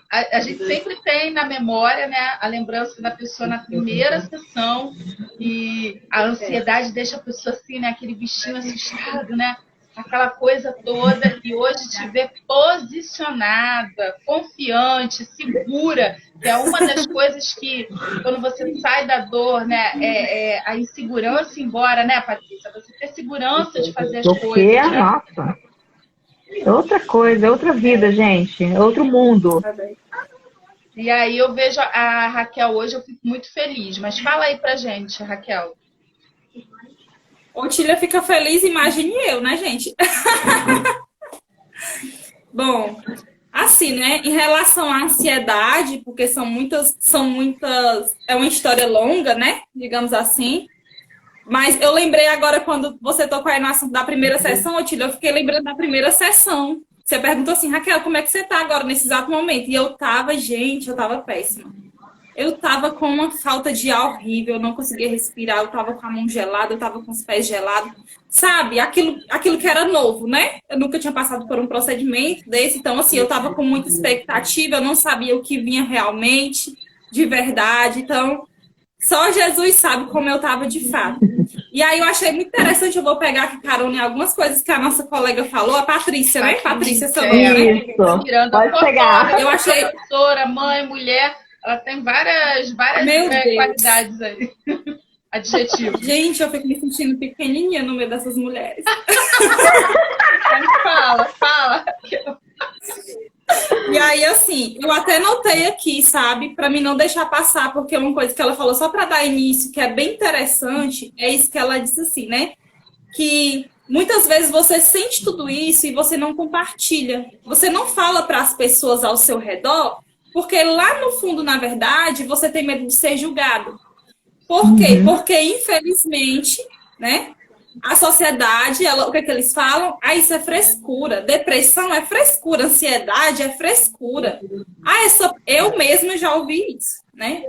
a gente sempre tem na memória, né, a lembrança da pessoa na primeira sessão e a ansiedade deixa a pessoa assim, né, aquele bichinho assustado, né? Aquela coisa toda, e hoje te ver posicionada, confiante, segura, que é uma das coisas que, quando você sai da dor, né, a insegurança embora, né, Patrícia? Você ter segurança de fazer as coisas. Né? Nossa, outra coisa, outra vida, gente, outro mundo. E aí eu vejo a Raquel hoje, eu fico muito feliz. Mas fala aí pra gente, Raquel. Otília fica feliz, imagine eu, né, gente? Bom, assim, né, em relação à ansiedade, porque são muitas, é uma história longa, né, digamos assim, mas eu lembrei agora, quando você tocou aí no assunto da primeira sessão, Otília, eu fiquei lembrando da primeira sessão, Você perguntou assim, Raquel, como é que você tá agora nesse exato momento? E eu tava péssima. Eu tava com uma falta de ar horrível, eu não conseguia respirar, eu tava com a mão gelada, eu tava com os pés gelados. Sabe? Aquilo que era novo, né? Eu nunca tinha passado por um procedimento desse, então, assim, eu tava com muita expectativa, eu não sabia o que vinha realmente, de verdade. Então, só Jesus sabe como eu tava de fato. E aí eu achei muito interessante, eu vou pegar aqui carona em algumas coisas que a nossa colega falou, a Patrícia, né? Patrícia, seu nome, né? Isso, pode pegar. Eu achei... Professora, mãe, mulher, ela tem várias qualidades aí. Adjetivos. Gente, eu fico me sentindo pequenininha no meio dessas mulheres. Fala. E aí, assim, eu até notei aqui, sabe? Pra mim não deixar passar, porque uma coisa que ela falou só pra dar início, que é bem interessante, é isso que ela disse assim, né? Que muitas vezes você sente tudo isso e você não compartilha. Você não fala para as pessoas ao seu redor, porque lá no fundo, na verdade, você tem medo de ser julgado. Por quê? Porque, infelizmente, né? A sociedade, o que é que eles falam? Ah, isso é frescura. Depressão é frescura. Ansiedade é frescura. Eu mesma já ouvi isso, né?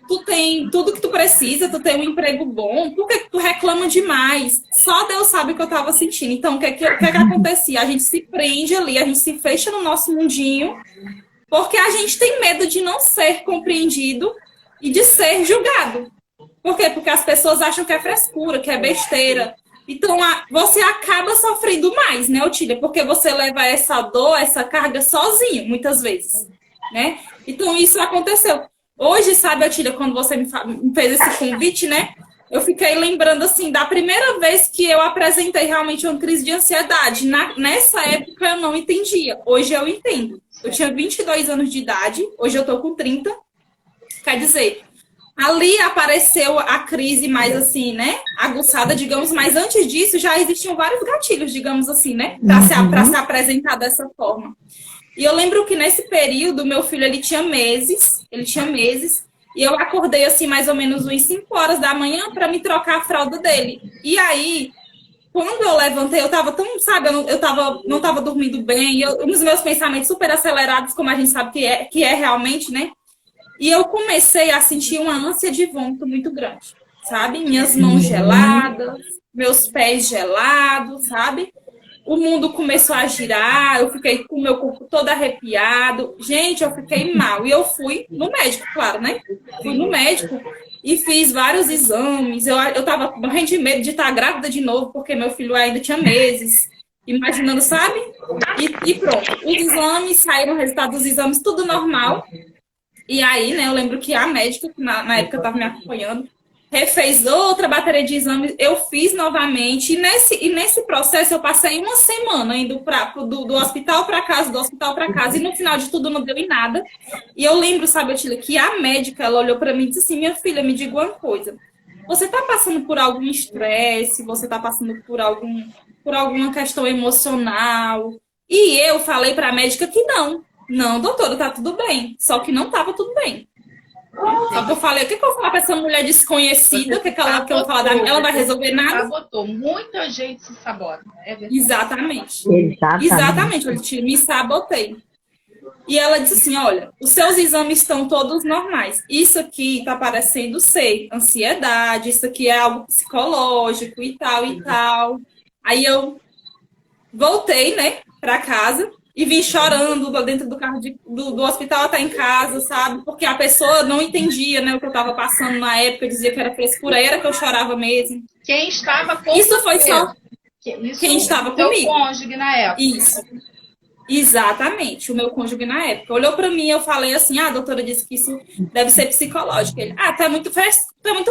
Tu tem tudo que tu precisa, tu tem um emprego bom, por que tu reclama demais? Só Deus sabe o que eu tava sentindo. Então, o que acontecia? A gente se prende ali, a gente se fecha no nosso mundinho, porque a gente tem medo de não ser compreendido e de ser julgado. Por quê? Porque as pessoas acham que é frescura, que é besteira. Então, você acaba sofrendo mais, né, Otília? Porque você leva essa dor, essa carga sozinho, muitas vezes, né? Então, isso aconteceu. Hoje, sabe, Otília, quando você me fez esse convite, né? Eu fiquei lembrando, assim, da primeira vez que eu apresentei realmente uma crise de ansiedade. Nessa época, eu não entendia. Hoje eu entendo. Eu tinha 22 anos de idade, hoje eu tô com 30. Quer dizer, ali apareceu a crise mais assim, né? Aguçada, digamos, mas antes disso já existiam vários gatilhos, digamos assim, né? Para se apresentar dessa forma. E eu lembro que nesse período, meu filho, ele tinha meses, e eu acordei assim mais ou menos umas 5 horas da manhã para me trocar a fralda dele. E aí, quando eu levantei, eu tava tão, sabe, não tava dormindo bem, os meus pensamentos super acelerados, como a gente sabe que é realmente, né? E eu comecei a sentir uma ânsia de vômito muito grande, sabe? Minhas mãos geladas, meus pés gelados, sabe? O mundo começou a girar, eu fiquei com o meu corpo todo arrepiado. Gente, eu fiquei mal. E eu fui no médico, claro, né? Fui no médico e fiz vários exames. Eu tava morrendo de medo de estar grávida de novo, porque meu filho ainda tinha meses. Imaginando, sabe? E pronto. Os exames, saíram o resultado dos exames, tudo normal. E aí, né, eu lembro que a médica, que na época estava me acompanhando, refez outra bateria de exames, eu fiz novamente, e nesse processo eu passei uma semana indo do hospital para casa, do hospital para casa, e no final de tudo não deu em nada. E eu lembro, sabe, Otília, que a médica, ela olhou para mim e disse assim, minha filha, me diga uma coisa, você está passando por algum estresse, você está passando por alguma questão emocional? E eu falei para a médica que não. Não, doutora, tá tudo bem. Só que não tava tudo bem. Só que eu falei, o que eu vou falar pra essa mulher desconhecida? O que eu vou falar da ela não vai resolver nada? Sabotou. Muita gente se sabota. É verdade. Exatamente. Eu me sabotei. E ela disse assim, olha, os seus exames estão todos normais. Isso aqui tá parecendo ser ansiedade, isso aqui é algo psicológico e tal e tal. Aí eu voltei, né, pra casa. E vim chorando lá dentro do carro do hospital até em casa, sabe? Porque a pessoa não entendia, né, o que eu estava passando na época, dizia que era frescura, era que eu chorava mesmo. Quem estava com Isso você? Foi só quem estava comigo. O cônjuge na época. Isso. Exatamente, o meu cônjuge na época. Olhou para mim e eu falei assim, a doutora disse que isso deve ser psicológico. Ele, tá muito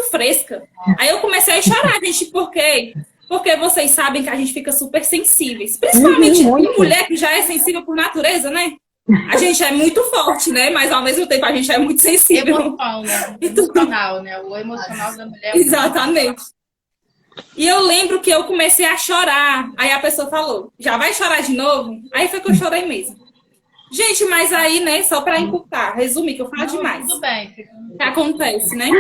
fresca. Aí eu comecei a chorar, gente, por quê? Porque vocês sabem que a gente fica super sensíveis. Principalmente mulher que já é sensível por natureza, né? A gente é muito forte, né? Mas ao mesmo tempo a gente é muito sensível. Emocional, né? O emocional da mulher. Exatamente. E eu lembro que eu comecei a chorar. Aí a pessoa falou, já vai chorar de novo? Aí foi que eu chorei mesmo. Gente, mas aí, né, só para encurtar, resumir, que eu falo demais. Tudo bem. O que acontece, né?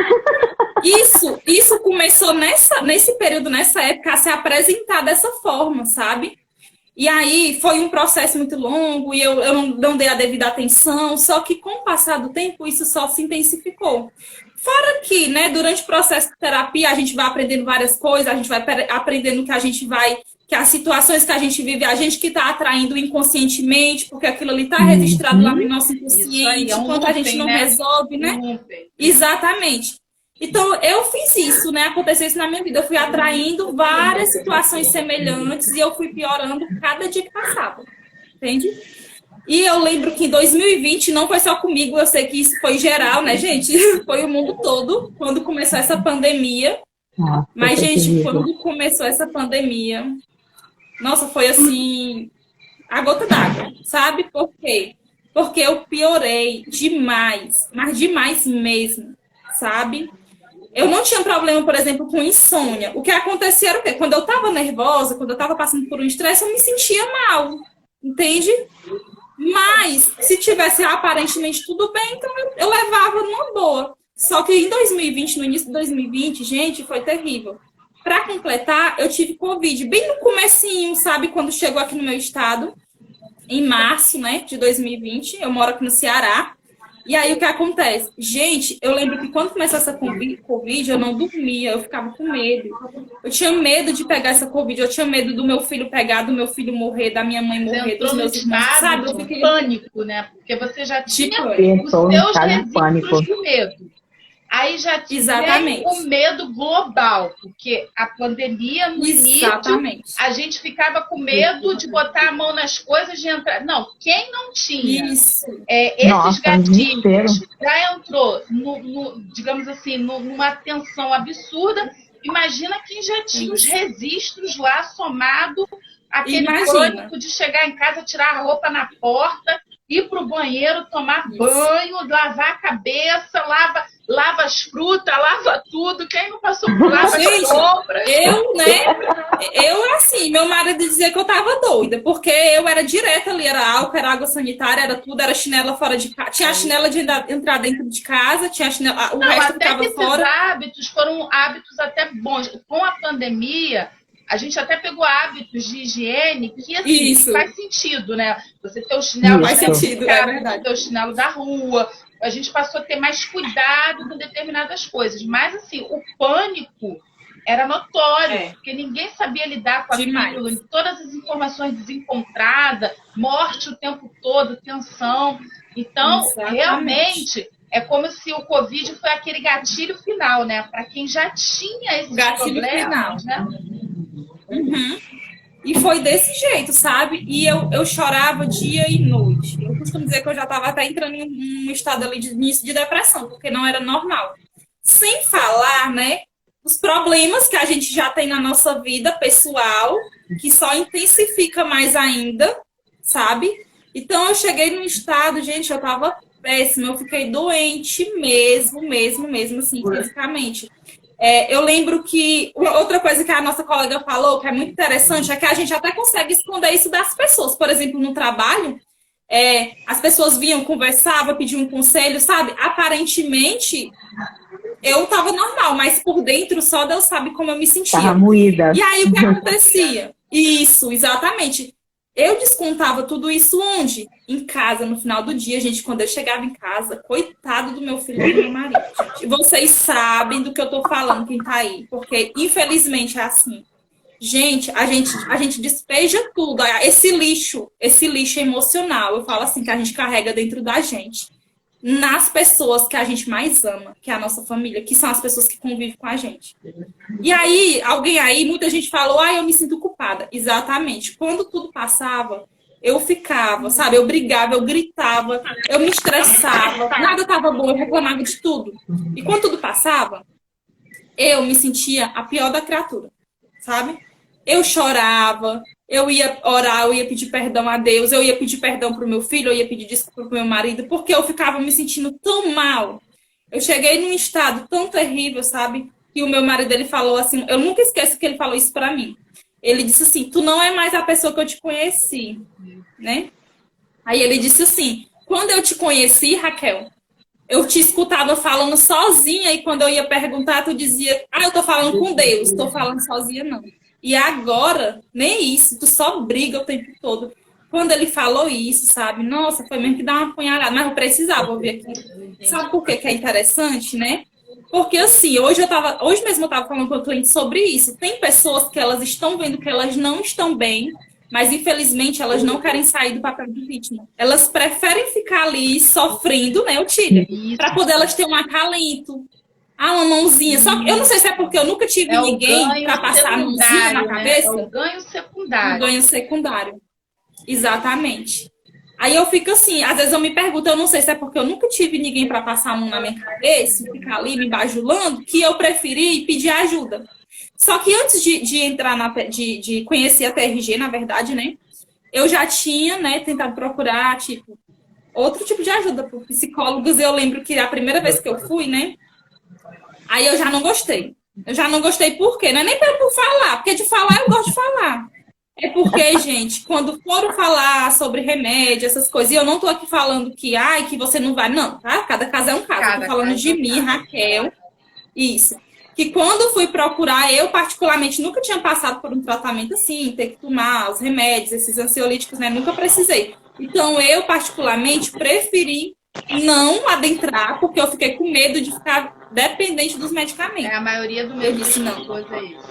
Isso começou nesse período, nessa época, a se apresentar dessa forma, sabe? E aí foi um processo muito longo e eu não dei a devida atenção, só que com o passar do tempo isso só se intensificou. Fora que, né, durante o processo de terapia a gente vai aprendendo várias coisas, a gente vai aprendendo que as situações que a gente vive, a gente que está atraindo inconscientemente, porque aquilo ali está registrado lá no nosso inconsciente, enquanto a gente não resolve, né? Exatamente. Então, eu fiz isso, né? Aconteceu isso na minha vida. Eu fui atraindo várias situações semelhantes e eu fui piorando cada dia que passava. Entende? E eu lembro que em 2020, não foi só comigo, eu sei que isso foi geral, né, gente? Foi o mundo todo, quando começou essa pandemia. Mas, gente, quando começou essa pandemia, nossa, foi assim, a gota d'água, sabe? Por quê? Porque eu piorei demais, mas demais mesmo, sabe? Eu não tinha problema, por exemplo, com insônia. O que acontecia era o quê? Quando eu estava nervosa, quando eu estava passando por um estresse, eu me sentia mal, entende? Mas, se tivesse aparentemente tudo bem, então eu levava numa boa. Só que em 2020, no início de 2020, gente, foi terrível. Para completar, eu tive Covid bem no comecinho, sabe? Quando chegou aqui no meu estado, em março, né, de 2020. Eu moro aqui no Ceará. E aí, o que acontece? Gente, eu lembro que quando começou essa Covid, eu não dormia, eu ficava com medo. Eu tinha medo de pegar essa Covid, eu tinha medo do meu filho pegar, do meu filho morrer, da minha mãe morrer, dos meus irmãos, sabe? Eu fiquei... pânico, né? Porque você já tinha os seus resíduos de medo. Aí já tinha o medo global, porque a pandemia no início, a gente ficava com medo de botar a mão nas coisas, de entrar. Não, quem não tinha esses gatilhos já entrou, digamos assim, numa tensão absurda. Imagina quem já tinha os registros lá somado, aquele pânico de chegar em casa, tirar a roupa na porta, ir para o banheiro, tomar banho, lavar a cabeça, lava as frutas, lava tudo. Quem não passou por lá vai compra. Eu, assim, meu marido dizia que eu tava doida, porque eu era direto ali, era álcool, era água sanitária, era tudo, era chinela fora de casa. Tinha a chinela de entrar dentro de casa, tinha a chinela, o resto ficava fora. Esses hábitos foram hábitos até bons. Com a pandemia, a gente até pegou hábitos de higiene que, assim, faz sentido, né? Você ter o chinelo, faz sentido, é verdade. Ter o chinelo da rua. A gente passou a ter mais cuidado com determinadas coisas. Mas, assim, o pânico era notório, porque ninguém sabia lidar com aquilo. Todas as informações desencontradas, morte o tempo todo, tensão. Então, realmente, é como se o Covid foi aquele gatilho final, né? Para quem já tinha esses problemas, né? E foi desse jeito, sabe? E eu chorava dia e noite. Eu costumo dizer que eu já estava até entrando em um estado ali de início de depressão, porque não era normal. Sem falar, né, os problemas que a gente já tem na nossa vida pessoal, que só intensifica mais ainda, sabe? Então eu cheguei num estado, gente, eu tava péssima, eu fiquei doente mesmo, assim, fisicamente. Eu lembro que outra coisa que a nossa colega falou, que é muito interessante, é que a gente até consegue esconder isso das pessoas. Por exemplo, no trabalho, as pessoas vinham, conversavam, pediam um conselho, sabe? Aparentemente, eu estava normal, mas por dentro só Deus sabe como eu me sentia. Tava moída. E aí, o que acontecia? Isso, exatamente. Eu descontava tudo isso onde? Em casa, no final do dia, gente, quando eu chegava em casa, coitado do meu filho e do meu marido. Gente. Vocês sabem do que eu tô falando, quem tá aí, porque infelizmente é assim. Gente, a gente despeja tudo, esse lixo emocional, eu falo assim, que a gente carrega dentro da gente, nas pessoas que a gente mais ama, que é a nossa família, que são as pessoas que convivem com a gente. E aí, muita gente falou, eu me sinto culpada. Exatamente. Quando tudo passava, eu ficava, sabe? Eu brigava, eu gritava, eu me estressava, nada estava bom, eu reclamava de tudo. E quando tudo passava, eu me sentia a pior da criatura, sabe? Eu chorava, eu ia orar, eu ia pedir perdão a Deus, eu ia pedir perdão pro meu filho, eu ia pedir desculpa pro meu marido, porque eu ficava me sentindo tão mal. Eu cheguei num estado tão terrível, sabe? Que o meu marido, ele falou assim, eu nunca esqueço que ele falou isso pra mim. Ele disse assim, tu não é mais a pessoa que eu te conheci, né? Aí ele disse assim, quando eu te conheci, Raquel, eu te escutava falando sozinha e quando eu ia perguntar, tu dizia, eu tô falando com Deus, tô falando sozinha não. E agora, nem isso, tu só briga o tempo todo. Quando ele falou isso, sabe? Nossa, foi mesmo que dar uma apunhalada, mas eu precisava ouvir aqui. Sabe por que é interessante, né? Porque assim, hoje mesmo eu estava falando com o cliente sobre isso. Tem pessoas que elas estão vendo que elas não estão bem, mas infelizmente elas não querem sair do papel de vítima. Elas preferem ficar ali sofrendo, né, Otília? Para poder elas ter um acalento. Uma mãozinha. Só que eu não sei se é porque eu nunca tive ninguém para passar a mãozinha na cabeça. É o ganho secundário. O ganho secundário. Exatamente. Aí eu fico assim, às vezes eu me pergunto, eu não sei se é porque eu nunca tive ninguém para passar a mão na minha cabeça, ficar ali me bajulando, que eu preferi pedir ajuda. Só que antes de entrar de conhecer a TRG, na verdade, né, eu já tinha, né, tentado procurar, tipo, outro tipo de ajuda por psicólogos. Eu lembro que a primeira vez que eu fui, né, aí eu já não gostei. Eu já não gostei por quê? Não é nem por falar, porque de falar eu gosto de falar. É porque, gente, quando foram falar sobre remédio, essas coisas, e eu não tô aqui falando que você não vai, não, tá? Cada caso é um caso. Eu tô falando de mim, Raquel, isso. Que quando fui procurar, eu particularmente nunca tinha passado por um tratamento assim, ter que tomar os remédios, esses ansiolíticos, né? Nunca precisei. Então, eu particularmente preferi não adentrar, porque eu fiquei com medo de ficar dependente dos medicamentos. A maioria do meu disse não. É isso.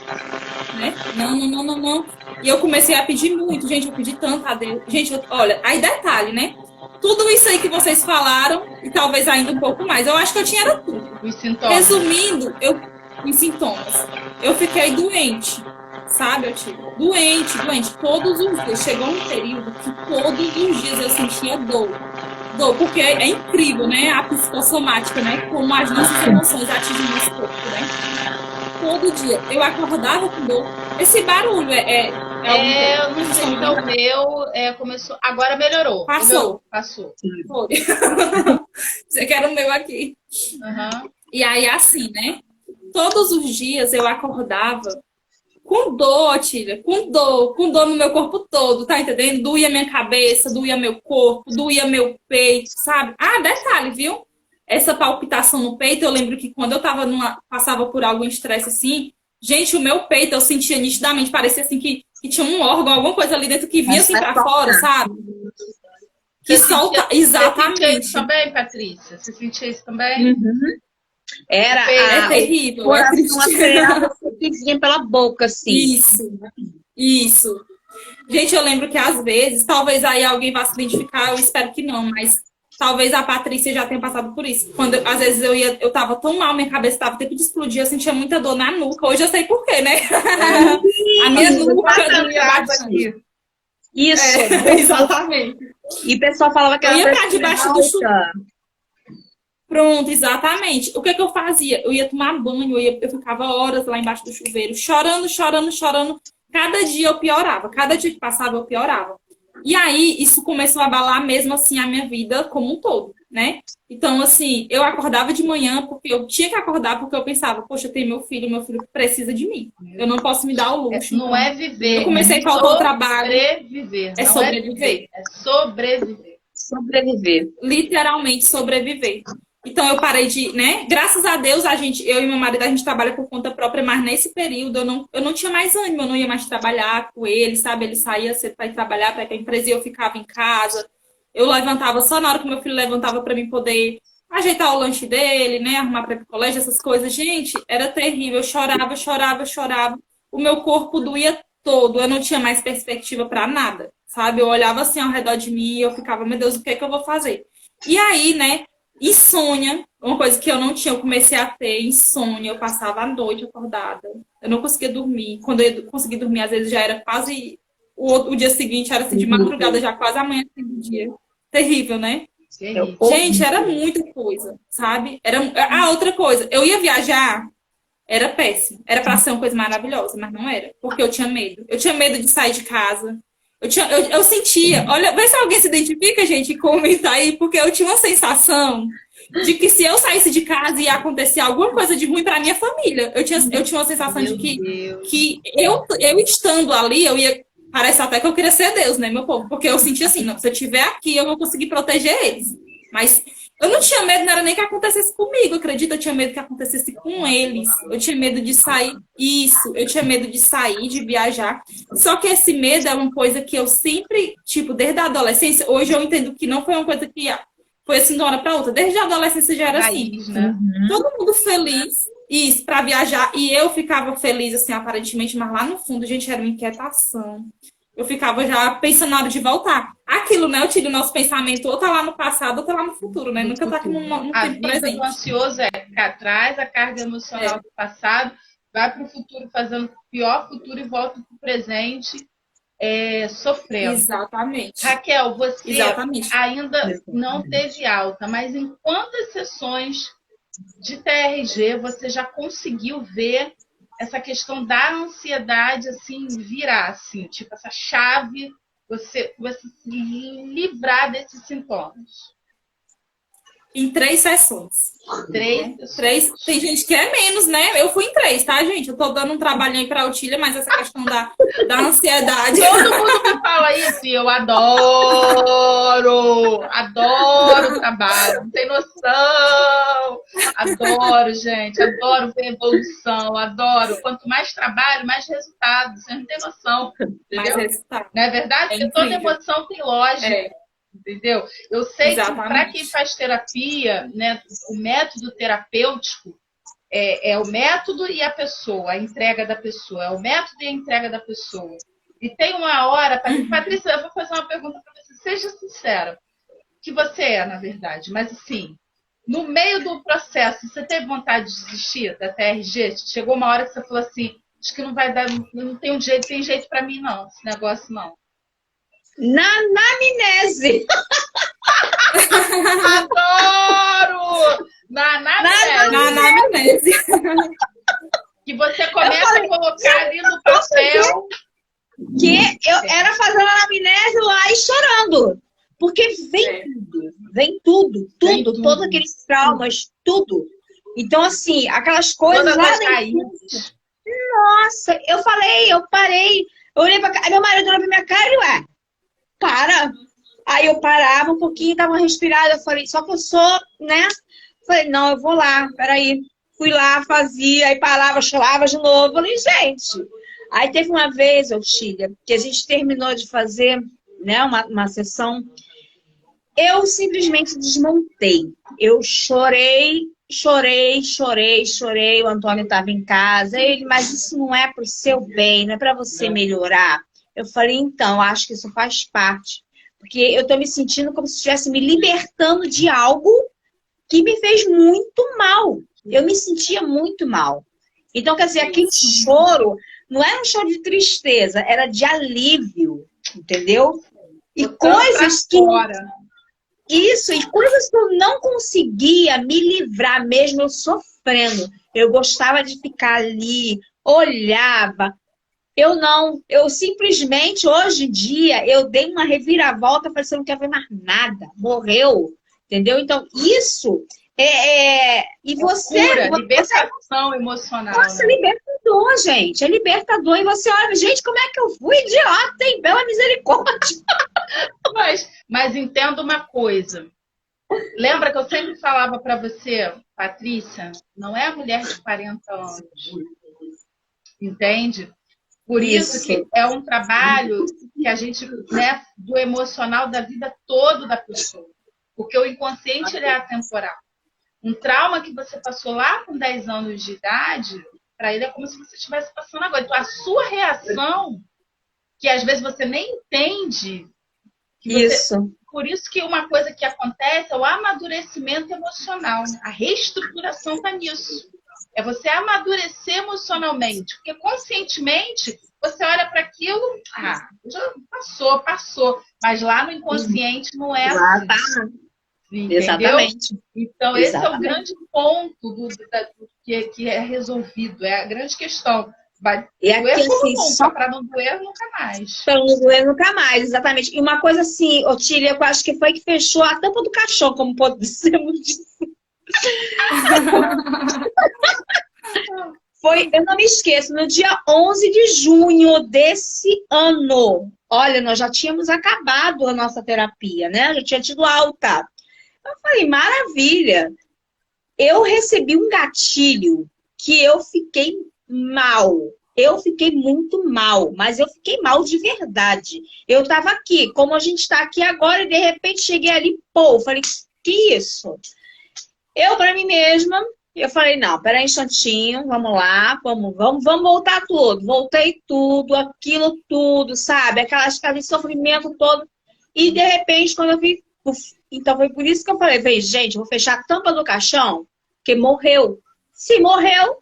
Né? Não. E eu comecei a pedir muito, gente, eu pedi tanto a Deus. Gente, olha, aí detalhe, né? Tudo isso aí que vocês falaram, e talvez ainda um pouco mais, eu acho que eu tinha era tudo. Os sintomas. Resumindo, os sintomas. Eu fiquei doente, sabe, eu tive doente, todos os dias. Chegou um período que todos os dias eu sentia dor, porque é incrível, né, a psicossomática, né, como as nossas emoções atingem o nosso corpo, né. Todo dia. Eu acordava com dor. Esse barulho eu não sei se o meu começou. Agora melhorou. Passou. Passou. Foi. Você quer o meu aqui. Uhum. E aí, assim, né? Todos os dias eu acordava com dor, Tília, com dor no meu corpo todo, tá entendendo? Doía minha cabeça, doía meu corpo, doía meu peito, sabe? Detalhe, viu? Essa palpitação no peito, eu lembro que quando eu passava por algum estresse assim, gente, o meu peito eu sentia nitidamente, parecia assim que tinha um órgão, alguma coisa ali dentro que vinha assim pra fora, sabe? Que solta, exatamente. Você sentia isso também, Patrícia? Você sentia isso também? Uhum. É terrível. Que vinha pela boca, assim. Isso. Gente, eu lembro que às vezes, talvez aí alguém vá se identificar, eu espero que não, mas talvez a Patrícia já tenha passado por isso. Quando, às vezes, eu tava tão mal, minha cabeça tava tempo de explodir, eu sentia muita dor na nuca. Hoje eu sei por quê, né? A minha nuca doía bastante. Isso. Exatamente. E o pessoal falava que eu ia pra debaixo do chuveiro. Pronto, exatamente. O que eu fazia? Eu ia tomar banho, eu ficava horas lá embaixo do chuveiro, chorando. Cada dia eu piorava. Cada dia que passava, eu piorava. E aí, isso começou a abalar mesmo, assim, a minha vida como um todo, né? Então, assim, eu acordava de manhã, porque eu tinha que acordar, porque eu pensava, poxa, tem meu filho precisa de mim. Eu não posso me dar o luxo. Não é viver. Eu comecei a faltar o trabalho. Sobreviver. É sobreviver. É sobreviver. Sobreviver. Literalmente sobreviver. Então, eu parei de, né? Graças a Deus, eu e meu marido, a gente trabalha por conta própria, mas nesse período eu não tinha mais ânimo, eu não ia mais trabalhar com ele, sabe? Ele saía cedo para ir trabalhar, para ir para a empresa, e eu ficava em casa. Eu levantava só na hora que meu filho levantava para mim poder ajeitar o lanche dele, né? Arrumar para ir pro colégio, essas coisas. Gente, era terrível. Eu chorava. O meu corpo doía todo. Eu não tinha mais perspectiva para nada, sabe? Eu olhava assim ao redor de mim e eu ficava, meu Deus, o que é que eu vou fazer? E aí, né? Insônia, uma coisa que eu não tinha, eu comecei a ter insônia, eu passava a noite acordada, eu não conseguia dormir. Quando eu consegui dormir, às vezes já era quase o dia seguinte, era assim, de madrugada, já quase amanhã do dia. Terrível, né? Gente, era muita coisa, sabe? Outra coisa, eu ia viajar, era péssimo, era pra ser uma coisa maravilhosa, mas não era, porque eu tinha medo. Eu tinha medo de sair de casa. Eu sentia, olha, vê se alguém se identifica, gente, e comenta aí, porque eu tinha uma sensação de que se eu saísse de casa ia acontecer alguma coisa de ruim pra minha família. Eu tinha uma sensação de que eu estando ali, parece até que eu queria ser Deus, né, meu povo? Porque eu sentia assim, não, se eu estiver aqui, eu vou conseguir proteger eles. Mas Eu não tinha medo, não era nem que acontecesse comigo, acredita? Eu tinha medo que acontecesse com eles. Eu tinha medo de sair. Isso, eu tinha medo de sair, de viajar. Só que esse medo é uma coisa que eu sempre, tipo, desde a adolescência, hoje eu entendo que não foi uma coisa que foi assim de uma hora para outra. Desde a adolescência já era assim. Né? Todo mundo feliz, isso, para viajar. E eu ficava feliz, assim, aparentemente, mas lá no fundo, gente, era uma inquietação. Eu ficava já pensando na hora de voltar. Aquilo, né? Eu tiro o nosso pensamento, ou tá lá no passado, ou tá lá no futuro, né? Nunca tá aqui no tempo presente. A vida do ansioso é ficar atrás, a carga emocional do passado, vai pro futuro fazendo o pior futuro e volta pro presente sofrendo. Exatamente. Raquel, você ainda não teve alta, mas em quantas sessões de TRG você já conseguiu ver essa questão da ansiedade, assim, virar, assim, tipo, essa chave, você se livrar desses sintomas? Em 3 sessões. 3? Tem gente que é menos, né? Eu fui em 3, tá, gente? Eu tô dando um trabalhinho aí pra Otília, mas essa questão da ansiedade... Todo mundo me fala isso e eu adoro o trabalho, não tem noção. Adoro, gente, adoro ver evolução, adoro. Quanto mais trabalho, mais resultado, você não tem noção. Entendeu? Mais resultado. Não é verdade? Porque toda emoção tem lógica. Entendeu? Eu sei que para quem faz terapia, né, o método terapêutico é o método e a pessoa, a entrega da pessoa. É o método e a entrega da pessoa. E tem uma hora... Patrícia, eu vou fazer uma pergunta para você. Seja sincera. Que você é, na verdade. Mas, assim, no meio do processo, você teve vontade de desistir da TRG? Chegou uma hora que você falou assim, acho que não vai dar, não tem jeito para mim, não. Esse negócio, não. Na anamnese. Adoro! Na anamnese. Que você começa a colocar ali no papel. Que eu era fazendo anamnese lá e chorando. Porque vem tudo, todos aqueles traumas, tudo. Então, assim, aquelas coisas lá dentro. Nossa, eu parei. Eu olhei pra cara, meu marido olhou pra minha cara e para. Aí eu parava um pouquinho, dava uma respirada, eu falei, só que eu sou, né? Falei, não, eu vou lá, peraí. Fui lá, fazia, aí parava, chorava de novo. Falei, gente. Aí teve uma vez, Otília, que a gente terminou de fazer, né, uma sessão. Eu simplesmente desmontei. Eu chorei. O Antônio estava em casa. Ele, mas isso não é para o seu bem, não é para você melhorar. Eu falei, então, acho que isso faz parte. Porque eu estou me sentindo como se estivesse me libertando de algo que me fez muito mal. Eu me sentia muito mal. Então, quer dizer, aquele choro não era um choro de tristeza, era de alívio, entendeu? E coisas que... Isso, e coisas que eu não conseguia me livrar, mesmo eu sofrendo. Eu gostava de ficar ali, olhava. Eu simplesmente, hoje em dia, eu dei uma reviravolta, falei, você não quer ver mais nada, morreu, entendeu? Então, isso e você... libertação emocional. Nossa, é libertador, gente, é libertador. E você olha, gente, como é que eu fui idiota, hein? Pela misericórdia. Mas entenda uma coisa. Lembra que eu sempre falava para você, Patrícia, não é a mulher de 40 anos. Entende? Por isso que é um trabalho que a gente, né, do emocional da vida toda da pessoa. Porque o inconsciente ele é atemporal. Um trauma que você passou lá com 10 anos de idade, para ele é como se você estivesse passando agora. Então, a sua reação, que às vezes você nem entende... Isso. Por isso que uma coisa que acontece é o amadurecimento emocional. A reestruturação está nisso. É você amadurecer emocionalmente. Porque conscientemente, você olha para aquilo, já passou. Mas lá no inconsciente não é assim. Entendeu? Exatamente. Então, esse é o grande ponto que é resolvido. É a grande questão. Vai doer assim, para não doer nunca mais. Para não doer nunca mais, exatamente. E uma coisa assim, Otília, eu acho que foi que fechou a tampa do caixão, como podemos dizer. Eu não me esqueço, no dia 11 de junho desse ano, olha, nós já tínhamos acabado a nossa terapia, né? Já tinha tido alta. Eu falei, maravilha. Eu recebi um gatilho que eu fiquei mal. Eu fiquei muito mal, mas eu fiquei mal de verdade. Eu tava aqui, como a gente tá aqui agora, e de repente cheguei ali, pô, falei, que isso? Eu, pra mim mesma, eu falei, não, peraí um instantinho, vamos lá, vamos voltar tudo. Voltei tudo, aquilo tudo, sabe? Aquele sofrimento todo. E de repente, quando eu vi, então foi por isso que eu falei, gente, eu vou fechar a tampa do caixão, porque morreu. Se morreu,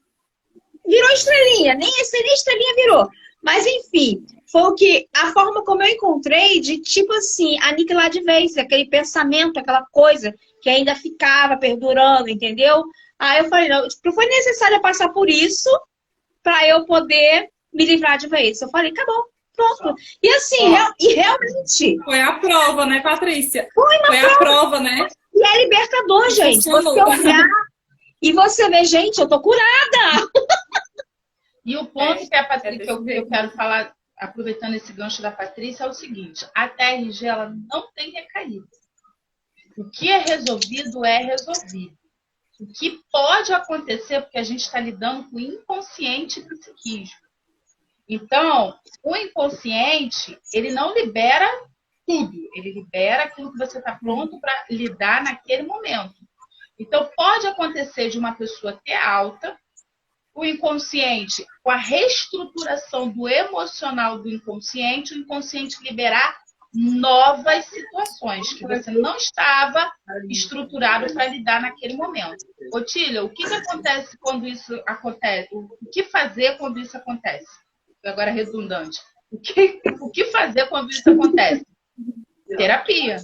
virou estrelinha, nem estrelinha virou. Mas enfim, foi a forma como eu encontrei de, tipo assim, aniquilar de vez, aquele pensamento, aquela coisa que ainda ficava perdurando, entendeu? Aí eu falei, não, foi necessário passar por isso para eu poder me livrar de vez. Eu falei, acabou, pronto. E assim, realmente... Foi a prova, né, Patrícia? Foi a prova, né? E é libertador, gente. Você olhar e você ver, gente, eu tô curada. E o ponto que a Patrícia, eu quero falar, aproveitando esse gancho da Patrícia, é o seguinte: a TRG ela não tem recaída. O que é resolvido é resolvido. O que pode acontecer, porque a gente está lidando com inconsciente e psiquismo. Então, o inconsciente, ele não libera tudo. Ele libera aquilo que você está pronto para lidar naquele momento. Então, pode acontecer de uma pessoa ter alta, o inconsciente, com a reestruturação do emocional do inconsciente, o inconsciente liberar novas situações que você não estava estruturado para lidar naquele momento. Otília, o que acontece quando isso acontece? O que fazer quando isso acontece? Agora redundante. O que fazer quando isso acontece? Terapia.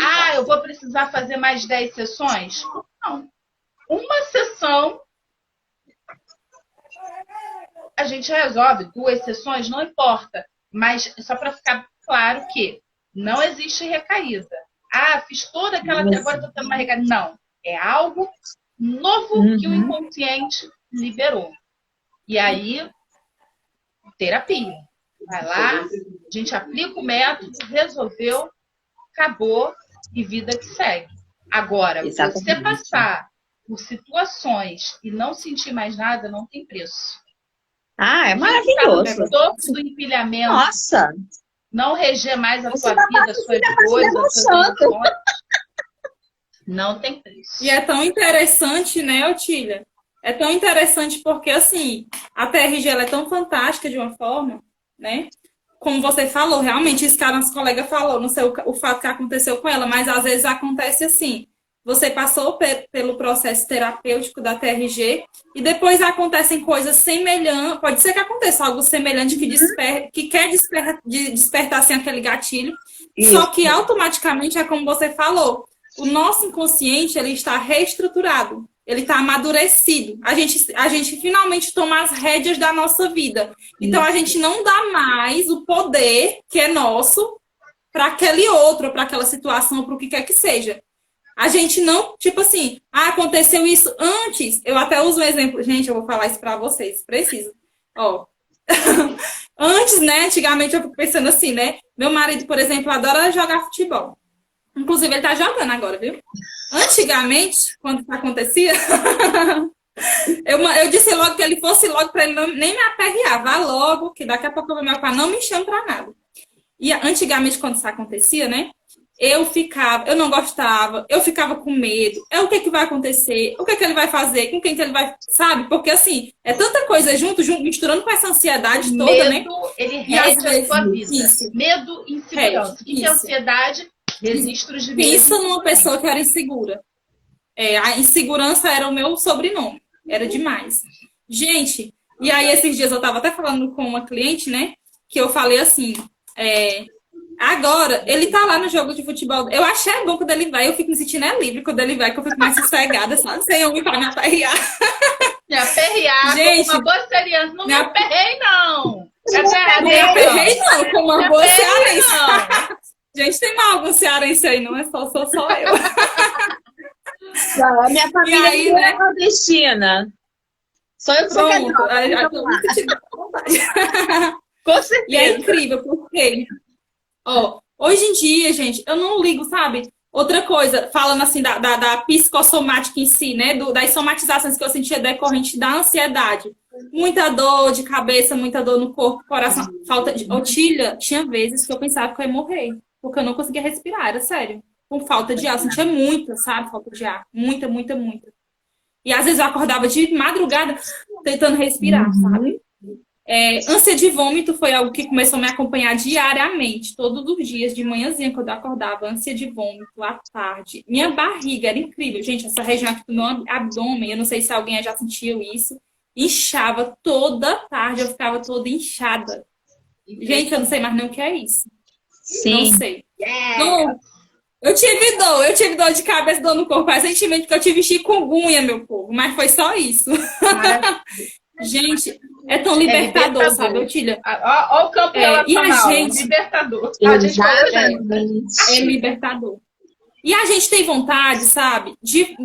Ah, eu vou precisar fazer mais 10 sessões? Não. Uma sessão a gente resolve, 2 sessões, não importa. Mas só para ficar claro que não existe recaída. Ah, fiz toda aquela... Agora estou tendo uma recaída. Não. É algo novo que o inconsciente liberou. E aí, terapia. Vai lá, a gente aplica o método, resolveu, acabou e vida que segue. Agora, você passar por situações e não sentir mais nada, não tem preço. Ah, é maravilhoso. No topo do empilhamento. Nossa! Não reger mais a sua vida, as suas coisas, as suas emoções. Não tem preço. E é tão interessante, né, Otília? É tão interessante porque, assim, a TRG ela é tão fantástica de uma forma, né? Como você falou, realmente, isso que a nossa colega falou, não sei o fato que aconteceu com ela, mas às vezes acontece assim. Você passou pelo processo terapêutico da TRG e depois acontecem coisas semelhantes. Pode ser que aconteça algo semelhante que quer despertar assim, aquele gatilho. Isso. Só que automaticamente é como você falou. O nosso inconsciente ele está reestruturado. Ele está amadurecido. A gente finalmente toma as rédeas da nossa vida. Então a gente não dá mais o poder que é nosso para aquele outro, para aquela situação, para o que quer que seja. A gente não, tipo assim, aconteceu isso antes. Eu até uso um exemplo. Gente, eu vou falar isso pra vocês. Preciso. Ó. Antes, né? Antigamente eu fico pensando assim, né? Meu marido, por exemplo, adora jogar futebol. Inclusive, ele tá jogando agora, viu? Antigamente, quando isso acontecia, eu disse logo que ele fosse logo pra ele nem me aperrear. Vá logo, que daqui a pouco meu pai não me chama pra nada. E antigamente, quando isso acontecia, né? Eu não gostava, eu ficava com medo. O que vai acontecer? O que ele vai fazer? Com quem que ele vai... Sabe? Porque, assim, é tanta coisa junto misturando com essa ansiedade toda, medo, né? Ele rege a sua vida. Isso. Medo e insegurança. O que é ansiedade? Registros de medo. Pensa numa pessoa que era insegura. A insegurança era o meu sobrenome. Era demais. Gente, e aí esses dias eu tava até falando com uma cliente, né? Que eu falei assim... Agora, ele tá lá no jogo de futebol. Eu achei bom quando ele vai, eu fico me sentindo livre quando ele vai, que eu fico mais sossegada, sabe? Sem homem pra me aperrear. Me aperrear, gente, como uma boa cearense. Não me aperrei, não. Não me aperrei, não, como uma boa cearense. Gente, tem mal algum cearense aí, não é só eu. Não, a minha família aí, é nordestina. Só eu que sou carioca. Já tô muito sentindo vontade. Com certeza. E é incrível, porque... Ó, hoje em dia, gente, eu não ligo, sabe? Outra coisa, falando assim da psicossomática em si, né? Das somatizações que eu sentia decorrente da ansiedade. Muita dor de cabeça, muita dor no corpo, coração, falta de Otília. Tinha vezes que eu pensava que eu ia morrer, porque eu não conseguia respirar, era sério. Com falta de ar, eu sentia muita, sabe? Falta de ar. Muita, muita, muita. E às vezes eu acordava de madrugada tentando respirar, sabe? Ânsia de vômito foi algo que começou a me acompanhar diariamente, todos os dias, de manhãzinha, quando eu acordava, ânsia de vômito, à tarde. Minha barriga era incrível. Gente, essa região aqui do meu abdômen, eu não sei se alguém já sentiu isso, inchava toda tarde, eu ficava toda inchada. Gente, eu não sei mais nem o que é isso. Sim. Não sei. Então, eu tive dor de cabeça, dor no corpo, recentemente que eu tive chikungunya, meu povo, mas foi só isso. Gente, é tão libertador, sabe, Otília? Olha o campo relacional, libertador. É libertador. E a gente tem vontade, sabe, de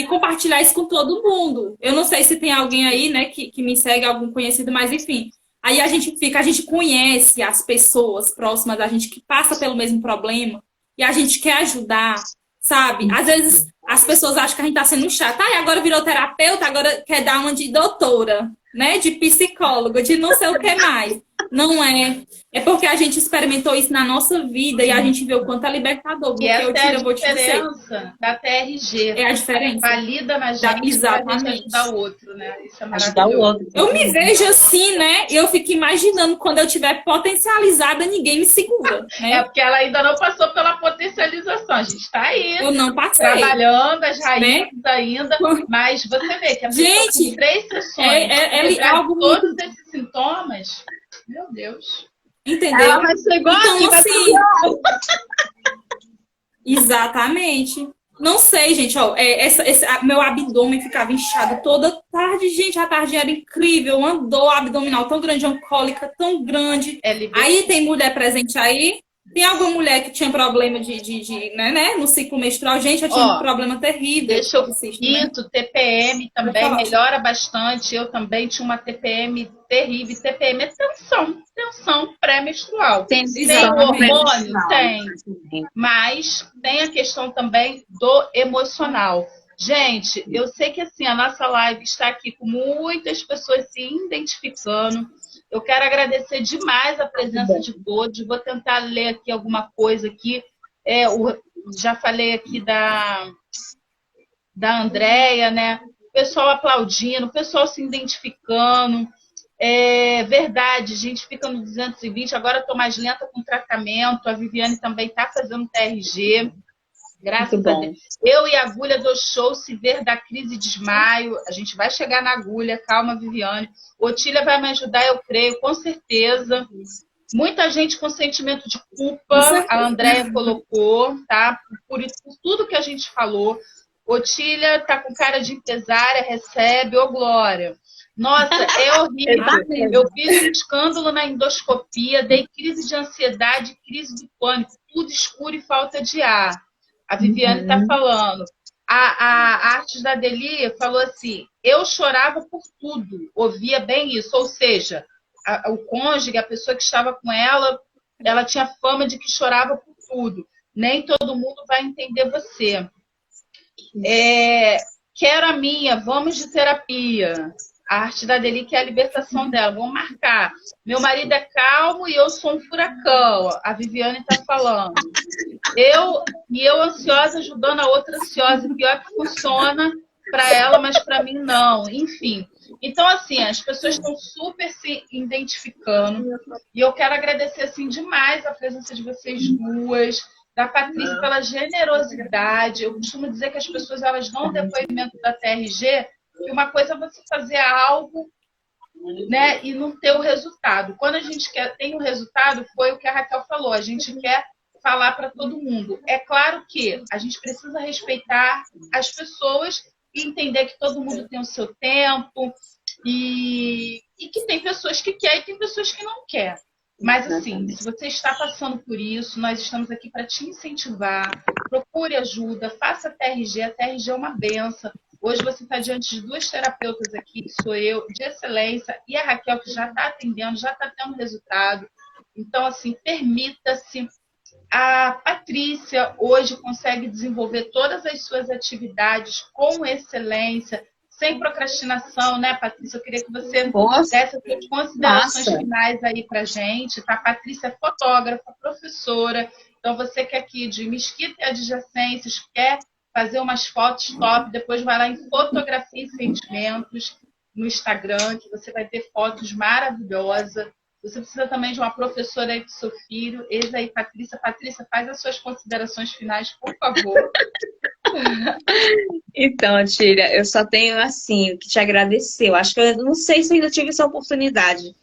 compartilhar isso com todo mundo. Eu não sei se tem alguém aí, né, que me segue, algum conhecido, mas enfim. Aí a gente conhece as pessoas próximas da gente que passa pelo mesmo problema e a gente quer ajudar, sabe? Às vezes as pessoas acham que a gente tá sendo chata. E agora virou terapeuta, agora quer dar uma de doutora, né? De psicóloga, de não sei o que mais. Não é. É porque a gente experimentou isso na nossa vida e a gente vê o quanto é libertador. E essa é a diferença da TRG. É a diferença. Valida na gente exatamente. Pra gente ajudar o outro, né? Isso é maravilhoso. Eu me vejo assim, né? E eu fico imaginando quando eu tiver potencializada, ninguém me segura. Né? É porque ela ainda não passou pela potencialização. A gente tá aí. Eu não passei. Trabalhando as raízes ainda. Mas você vê que a pessoa com 3 sessões algo todos esses sintomas. Meu Deus. Entendeu? Ela vai ser igual então, assim. Exatamente. Não sei, gente. Ó, meu abdômen ficava inchado toda tarde. Gente, a tarde era incrível. Uma dor abdominal tão grande, uma cólica tão grande. Aí tem mulher presente aí. Tem alguma mulher que tinha problema né, no ciclo menstrual? Gente, eu tinha um problema terrível. Deixa eu cito, TPM também melhora bastante. Eu também tinha uma TPM terrível. TPM é tensão pré-menstrual. Tem hormônio? Tem. Mas tem a questão também do emocional. Gente, eu sei que assim, a nossa live está aqui com muitas pessoas se identificando. Eu quero agradecer demais a presença de todos. Vou tentar ler aqui alguma coisa aqui. Já falei aqui da Andréia, né? O pessoal aplaudindo, o pessoal se identificando. É verdade, a gente fica no 220. Agora estou mais lenta com o tratamento. A Viviane também está fazendo TRG. Graças a Deus. Eu e a agulha do show se ver da crise de desmaio. A gente vai chegar na agulha. Calma, Viviane. Otília vai me ajudar, eu creio, com certeza. Muita gente com sentimento de culpa. A Andréia colocou, tá? Por tudo que a gente falou. Otília tá com cara de empresária, recebe. Ô, Glória. Nossa, é horrível. Eu fiz um escândalo na endoscopia, dei crise de ansiedade, crise de pânico. Tudo escuro e falta de ar. A Viviane está falando. A Artes da Delia falou assim, eu chorava por tudo, ouvia bem isso. Ou seja, o cônjuge, a pessoa que estava com ela tinha fama de que chorava por tudo. Nem todo mundo vai entender você. Quero a minha, vamos de terapia. A Arte da Deli quer a libertação dela, vamos marcar. Meu marido é calmo e eu sou um furacão. A Viviane está falando. Eu ansiosa ajudando a outra ansiosa. Pior que funciona para ela, mas para mim não. Enfim. Então, assim, as pessoas estão super se identificando. E eu quero agradecer, assim, demais a presença de vocês duas. Da Patrícia pela generosidade. Eu costumo dizer que as pessoas elas dão depoimento da TRG. Que uma coisa é você fazer algo, né, e não ter o resultado. Quando a gente tem o resultado, foi o que a Raquel falou, a gente quer falar para todo mundo. É claro que a gente precisa respeitar as pessoas e entender que todo mundo tem o seu tempo e que tem pessoas que querem e tem pessoas que não querem. Mas, assim, se você está passando por isso, nós estamos aqui para te incentivar. Procure ajuda, faça TRG. A TRG é uma benção. Hoje você está diante de duas terapeutas aqui, sou eu, de excelência, e a Raquel, que já está atendendo, já está tendo resultado. Então, assim, permita-se A Patrícia hoje consegue desenvolver todas as suas atividades com excelência, sem procrastinação, né, Patrícia? Eu queria que você desse as suas considerações finais aí pra gente, tá? A Patrícia é fotógrafa, professora, então você que é aqui de Mesquita e adjacências, quer fazer umas fotos top, depois vai lá em Fotografia e Sentimentos no Instagram, que você vai ter fotos maravilhosas. Você precisa também de uma professora aí do seu filho. Eis aí, Patrícia. Patrícia, faz as suas considerações finais, por favor. Então, Tília, eu só tenho, assim, que te agradecer. Eu acho que eu não sei se eu ainda tive essa oportunidade,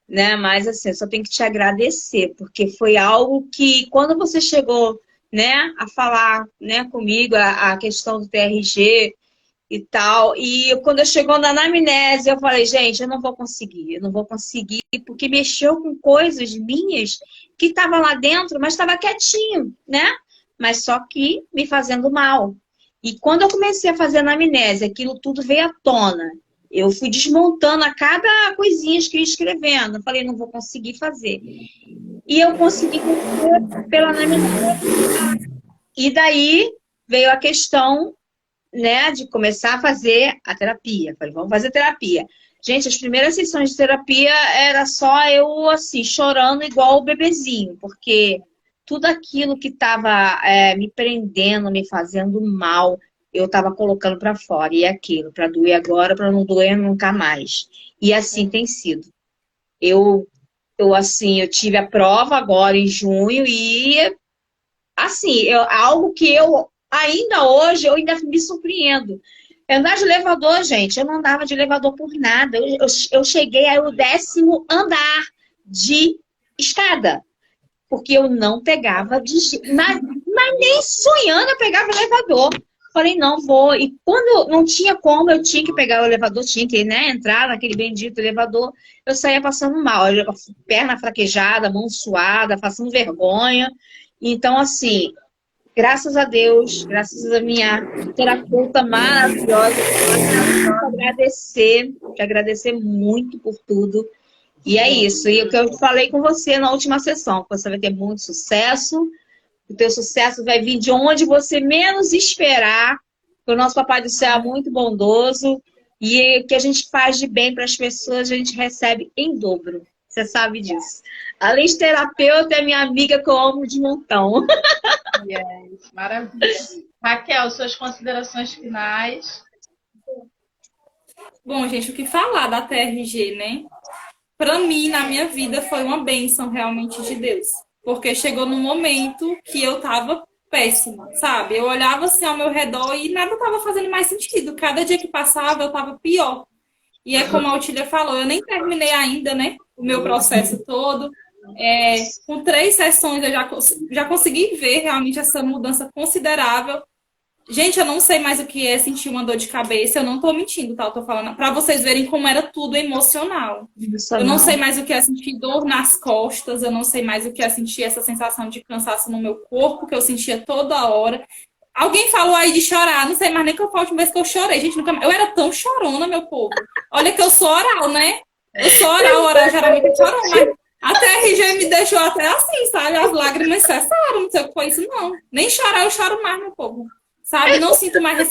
né? Mas, assim, eu só tenho que te agradecer, porque foi algo que, quando você chegou, né, a falar, né, comigo, a questão do TRG e tal, e quando eu chegou na anamnese, eu falei, gente, eu não vou conseguir, porque mexeu com coisas minhas que estavam lá dentro, mas estava quietinho, né? Mas só que me fazendo mal. E quando eu comecei a fazer anamnese, aquilo tudo veio à tona. Eu fui desmontando a cada coisinha que eu ia escrevendo. Eu falei, não vou conseguir fazer. E eu consegui fazer pela anamnese. E daí veio a questão, né, de começar a fazer a terapia. Falei, vamos fazer terapia. Gente, as primeiras sessões de terapia era só eu, assim, chorando igual o bebezinho, porque tudo aquilo que estava me prendendo, me fazendo mal, eu estava colocando para fora. E aquilo, para doer agora, para não doer nunca mais. E assim tem sido. Assim, eu tive a prova agora em junho e, assim, algo que ainda hoje, eu ainda me surpreendo. Andar de elevador, gente, eu não andava de elevador por nada. Eu cheguei ao 10º andar de escada. Porque eu não pegava mas nem sonhando eu pegava o elevador. Falei, não vou. E quando não tinha como, eu tinha que pegar o elevador, tinha que, né, entrar naquele bendito elevador, eu saía passando mal. Perna fraquejada, mão suada, passando vergonha. Então, assim, graças a Deus, graças à minha terapeuta maravilhosa, te agradecer muito por tudo. E é isso. E o que eu falei com você na última sessão, que você vai ter muito sucesso, o teu sucesso vai vir de onde você menos esperar, porque o nosso Papai do Céu é muito bondoso, e o que a gente faz de bem para as pessoas, a gente recebe em dobro. Você sabe disso. Além de terapeuta, é minha amiga que eu amo de montão. Yes, maravilha. Raquel, suas considerações finais. Bom, gente, o que falar da TRG, né? Para mim, na minha vida, foi uma bênção realmente de Deus. Porque chegou num momento que eu tava péssima, sabe? Eu olhava assim ao meu redor e nada tava fazendo mais sentido. Cada dia que passava, eu tava pior. E é como a Otília falou, eu nem terminei ainda, né? O meu processo todo. Com 3 sessões, eu já consegui ver realmente essa mudança considerável. Gente, eu não sei mais o que é sentir uma dor de cabeça. Eu não tô mentindo, tá? Eu tô falando para vocês verem como era tudo emocional. Eu não sei mais o que é sentir dor nas costas. Eu não sei mais o que é sentir essa sensação de cansaço no meu corpo, que eu sentia toda hora. Alguém falou aí de chorar. Não sei mais nem que foi a última vez que eu chorei. Gente, eu era tão chorona, meu povo. Olha que eu sou oral, né? Eu sou oral geralmente eu choro, mas a TRG me deixou até assim, sabe? As lágrimas cessaram. Não sei o que foi isso, não. Nem chorar eu choro mais, meu povo. Sabe? Não sinto mais...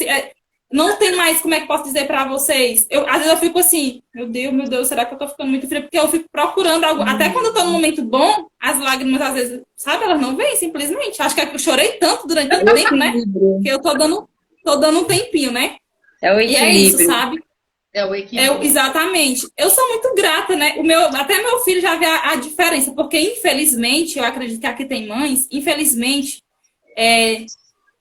Não tem mais, como é que posso dizer pra vocês? Às vezes eu fico assim, meu Deus, será que eu tô ficando muito fria? Porque eu fico procurando algo. Até quando eu tô num momento bom, as lágrimas, às vezes, sabe? Elas não vêm, simplesmente. Acho que eu chorei tanto durante tanto tempo, né? Que eu tô dando um tempinho, né? É o equilíbrio. E é isso, sabe? É o equilíbrio. Exatamente. Eu sou muito grata, né? Até meu filho já vê a diferença, porque infelizmente, eu acredito que aqui tem mães, infelizmente,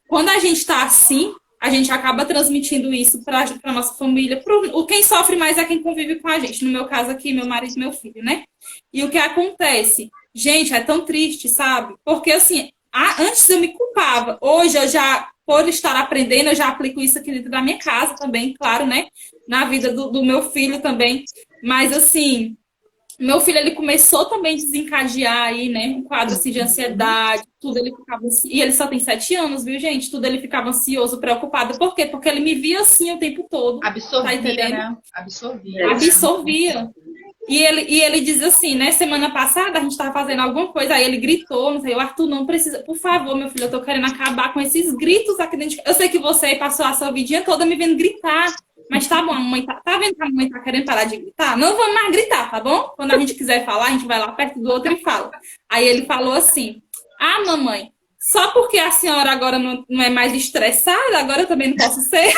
quando a gente tá assim, a gente acaba transmitindo isso para a nossa família. Quem sofre mais é quem convive com a gente. No meu caso aqui, meu marido e meu filho, né? E o que acontece? Gente, é tão triste, sabe? Porque, assim, antes eu me culpava. Hoje, eu já, por estar aprendendo, eu já aplico isso aqui dentro da minha casa também, claro, né? Na vida do meu filho também. Mas, assim... Meu filho, ele começou também a desencadear aí, né? Um quadro assim, de ansiedade, tudo ele ficava... E ele só tem 7 anos, viu, gente? Tudo ele ficava ansioso, preocupado. Por quê? Porque ele me via assim o tempo todo. Absorvia, tá entendendo? né? Absorvia. E ele diz assim, né? Semana passada a gente tava fazendo alguma coisa, aí ele gritou, não sei, o Arthur não precisa, por favor, meu filho, eu tô querendo acabar com esses gritos aqui dentro. Eu sei que você passou a sua vidinha toda me vendo gritar, mas tá bom, a mamãe tá vendo que a mamãe tá querendo parar de gritar? Não vamos mais gritar, tá bom? Quando a gente quiser falar, a gente vai lá perto do outro e fala. Aí ele falou assim, ah, mamãe, só porque a senhora agora não é mais estressada, agora eu também não posso ser.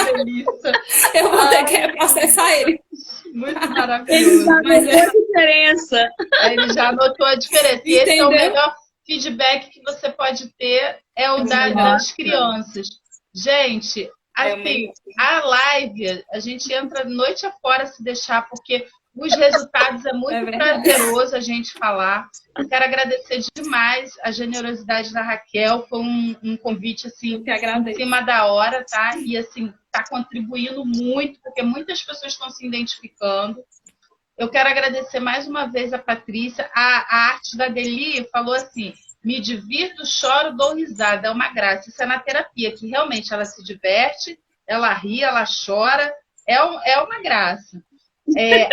Delícia. Eu vou ter que processar ele. Muito Ele maravilhoso. já Mas notou a diferença. Ele já notou a diferença. E esse é o Entendeu? melhor feedback que você pode ter, é o das crianças. Gente, assim, a live, a gente entra noite afora se deixar, porque os resultados é muito prazeroso a gente falar. Eu quero agradecer demais a generosidade da Raquel, foi um convite assim, em cima da hora, tá? E assim, tá contribuindo muito, porque muitas pessoas estão se identificando. Eu quero agradecer mais uma vez a Patrícia. A arte da Deli falou assim, me divirto, choro, dou risada, é uma graça. Isso é na terapia, que realmente ela se diverte, ela ri, ela chora, é uma graça.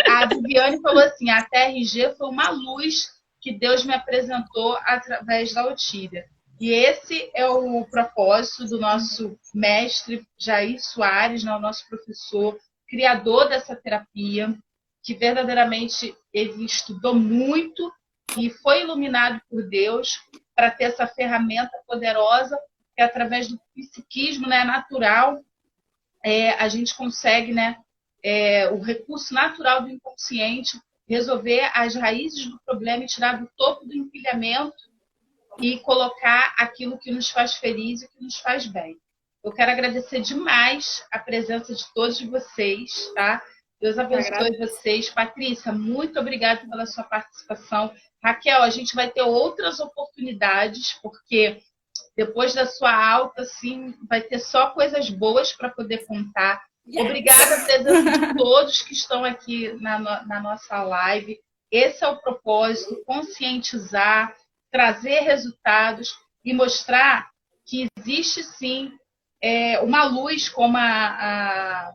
A Viviane falou assim, a TRG foi uma luz que Deus me apresentou através da Otília. E esse é o propósito do nosso mestre Jair Soares, o nosso professor, criador dessa terapia, que verdadeiramente ele estudou muito e foi iluminado por Deus para ter essa ferramenta poderosa que através do psiquismo, né, natural, a gente consegue, né, o recurso natural do inconsciente, resolver as raízes do problema e tirar do topo do empilhamento e colocar aquilo que nos faz feliz e que nos faz bem. Eu quero agradecer demais a presença de todos vocês, tá? Deus abençoe vocês. Patrícia, muito obrigada pela sua participação. Raquel, a gente vai ter outras oportunidades, porque depois da sua alta, assim, vai ter só coisas boas para poder contar. Obrigada a presença de todos que estão aqui na nossa live. Esse é o propósito, conscientizar, trazer resultados e mostrar que existe, sim, uma luz, como a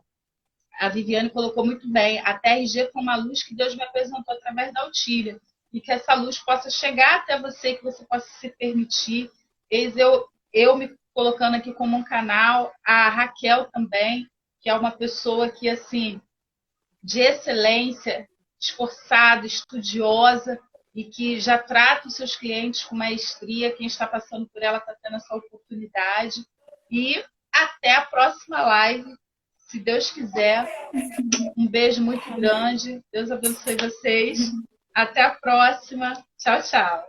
Viviane colocou muito bem, a TRG foi uma luz que Deus me apresentou através da Otília, e que essa luz possa chegar até você, que você possa se permitir. Eis eu me colocando aqui como um canal, a Raquel também, que é uma pessoa que, assim, de excelência, esforçada, estudiosa, e que já trata os seus clientes com maestria. Quem está passando por ela está tendo essa oportunidade. E até a próxima live, se Deus quiser. Um beijo muito grande. Deus abençoe vocês. Até a próxima. Tchau, tchau.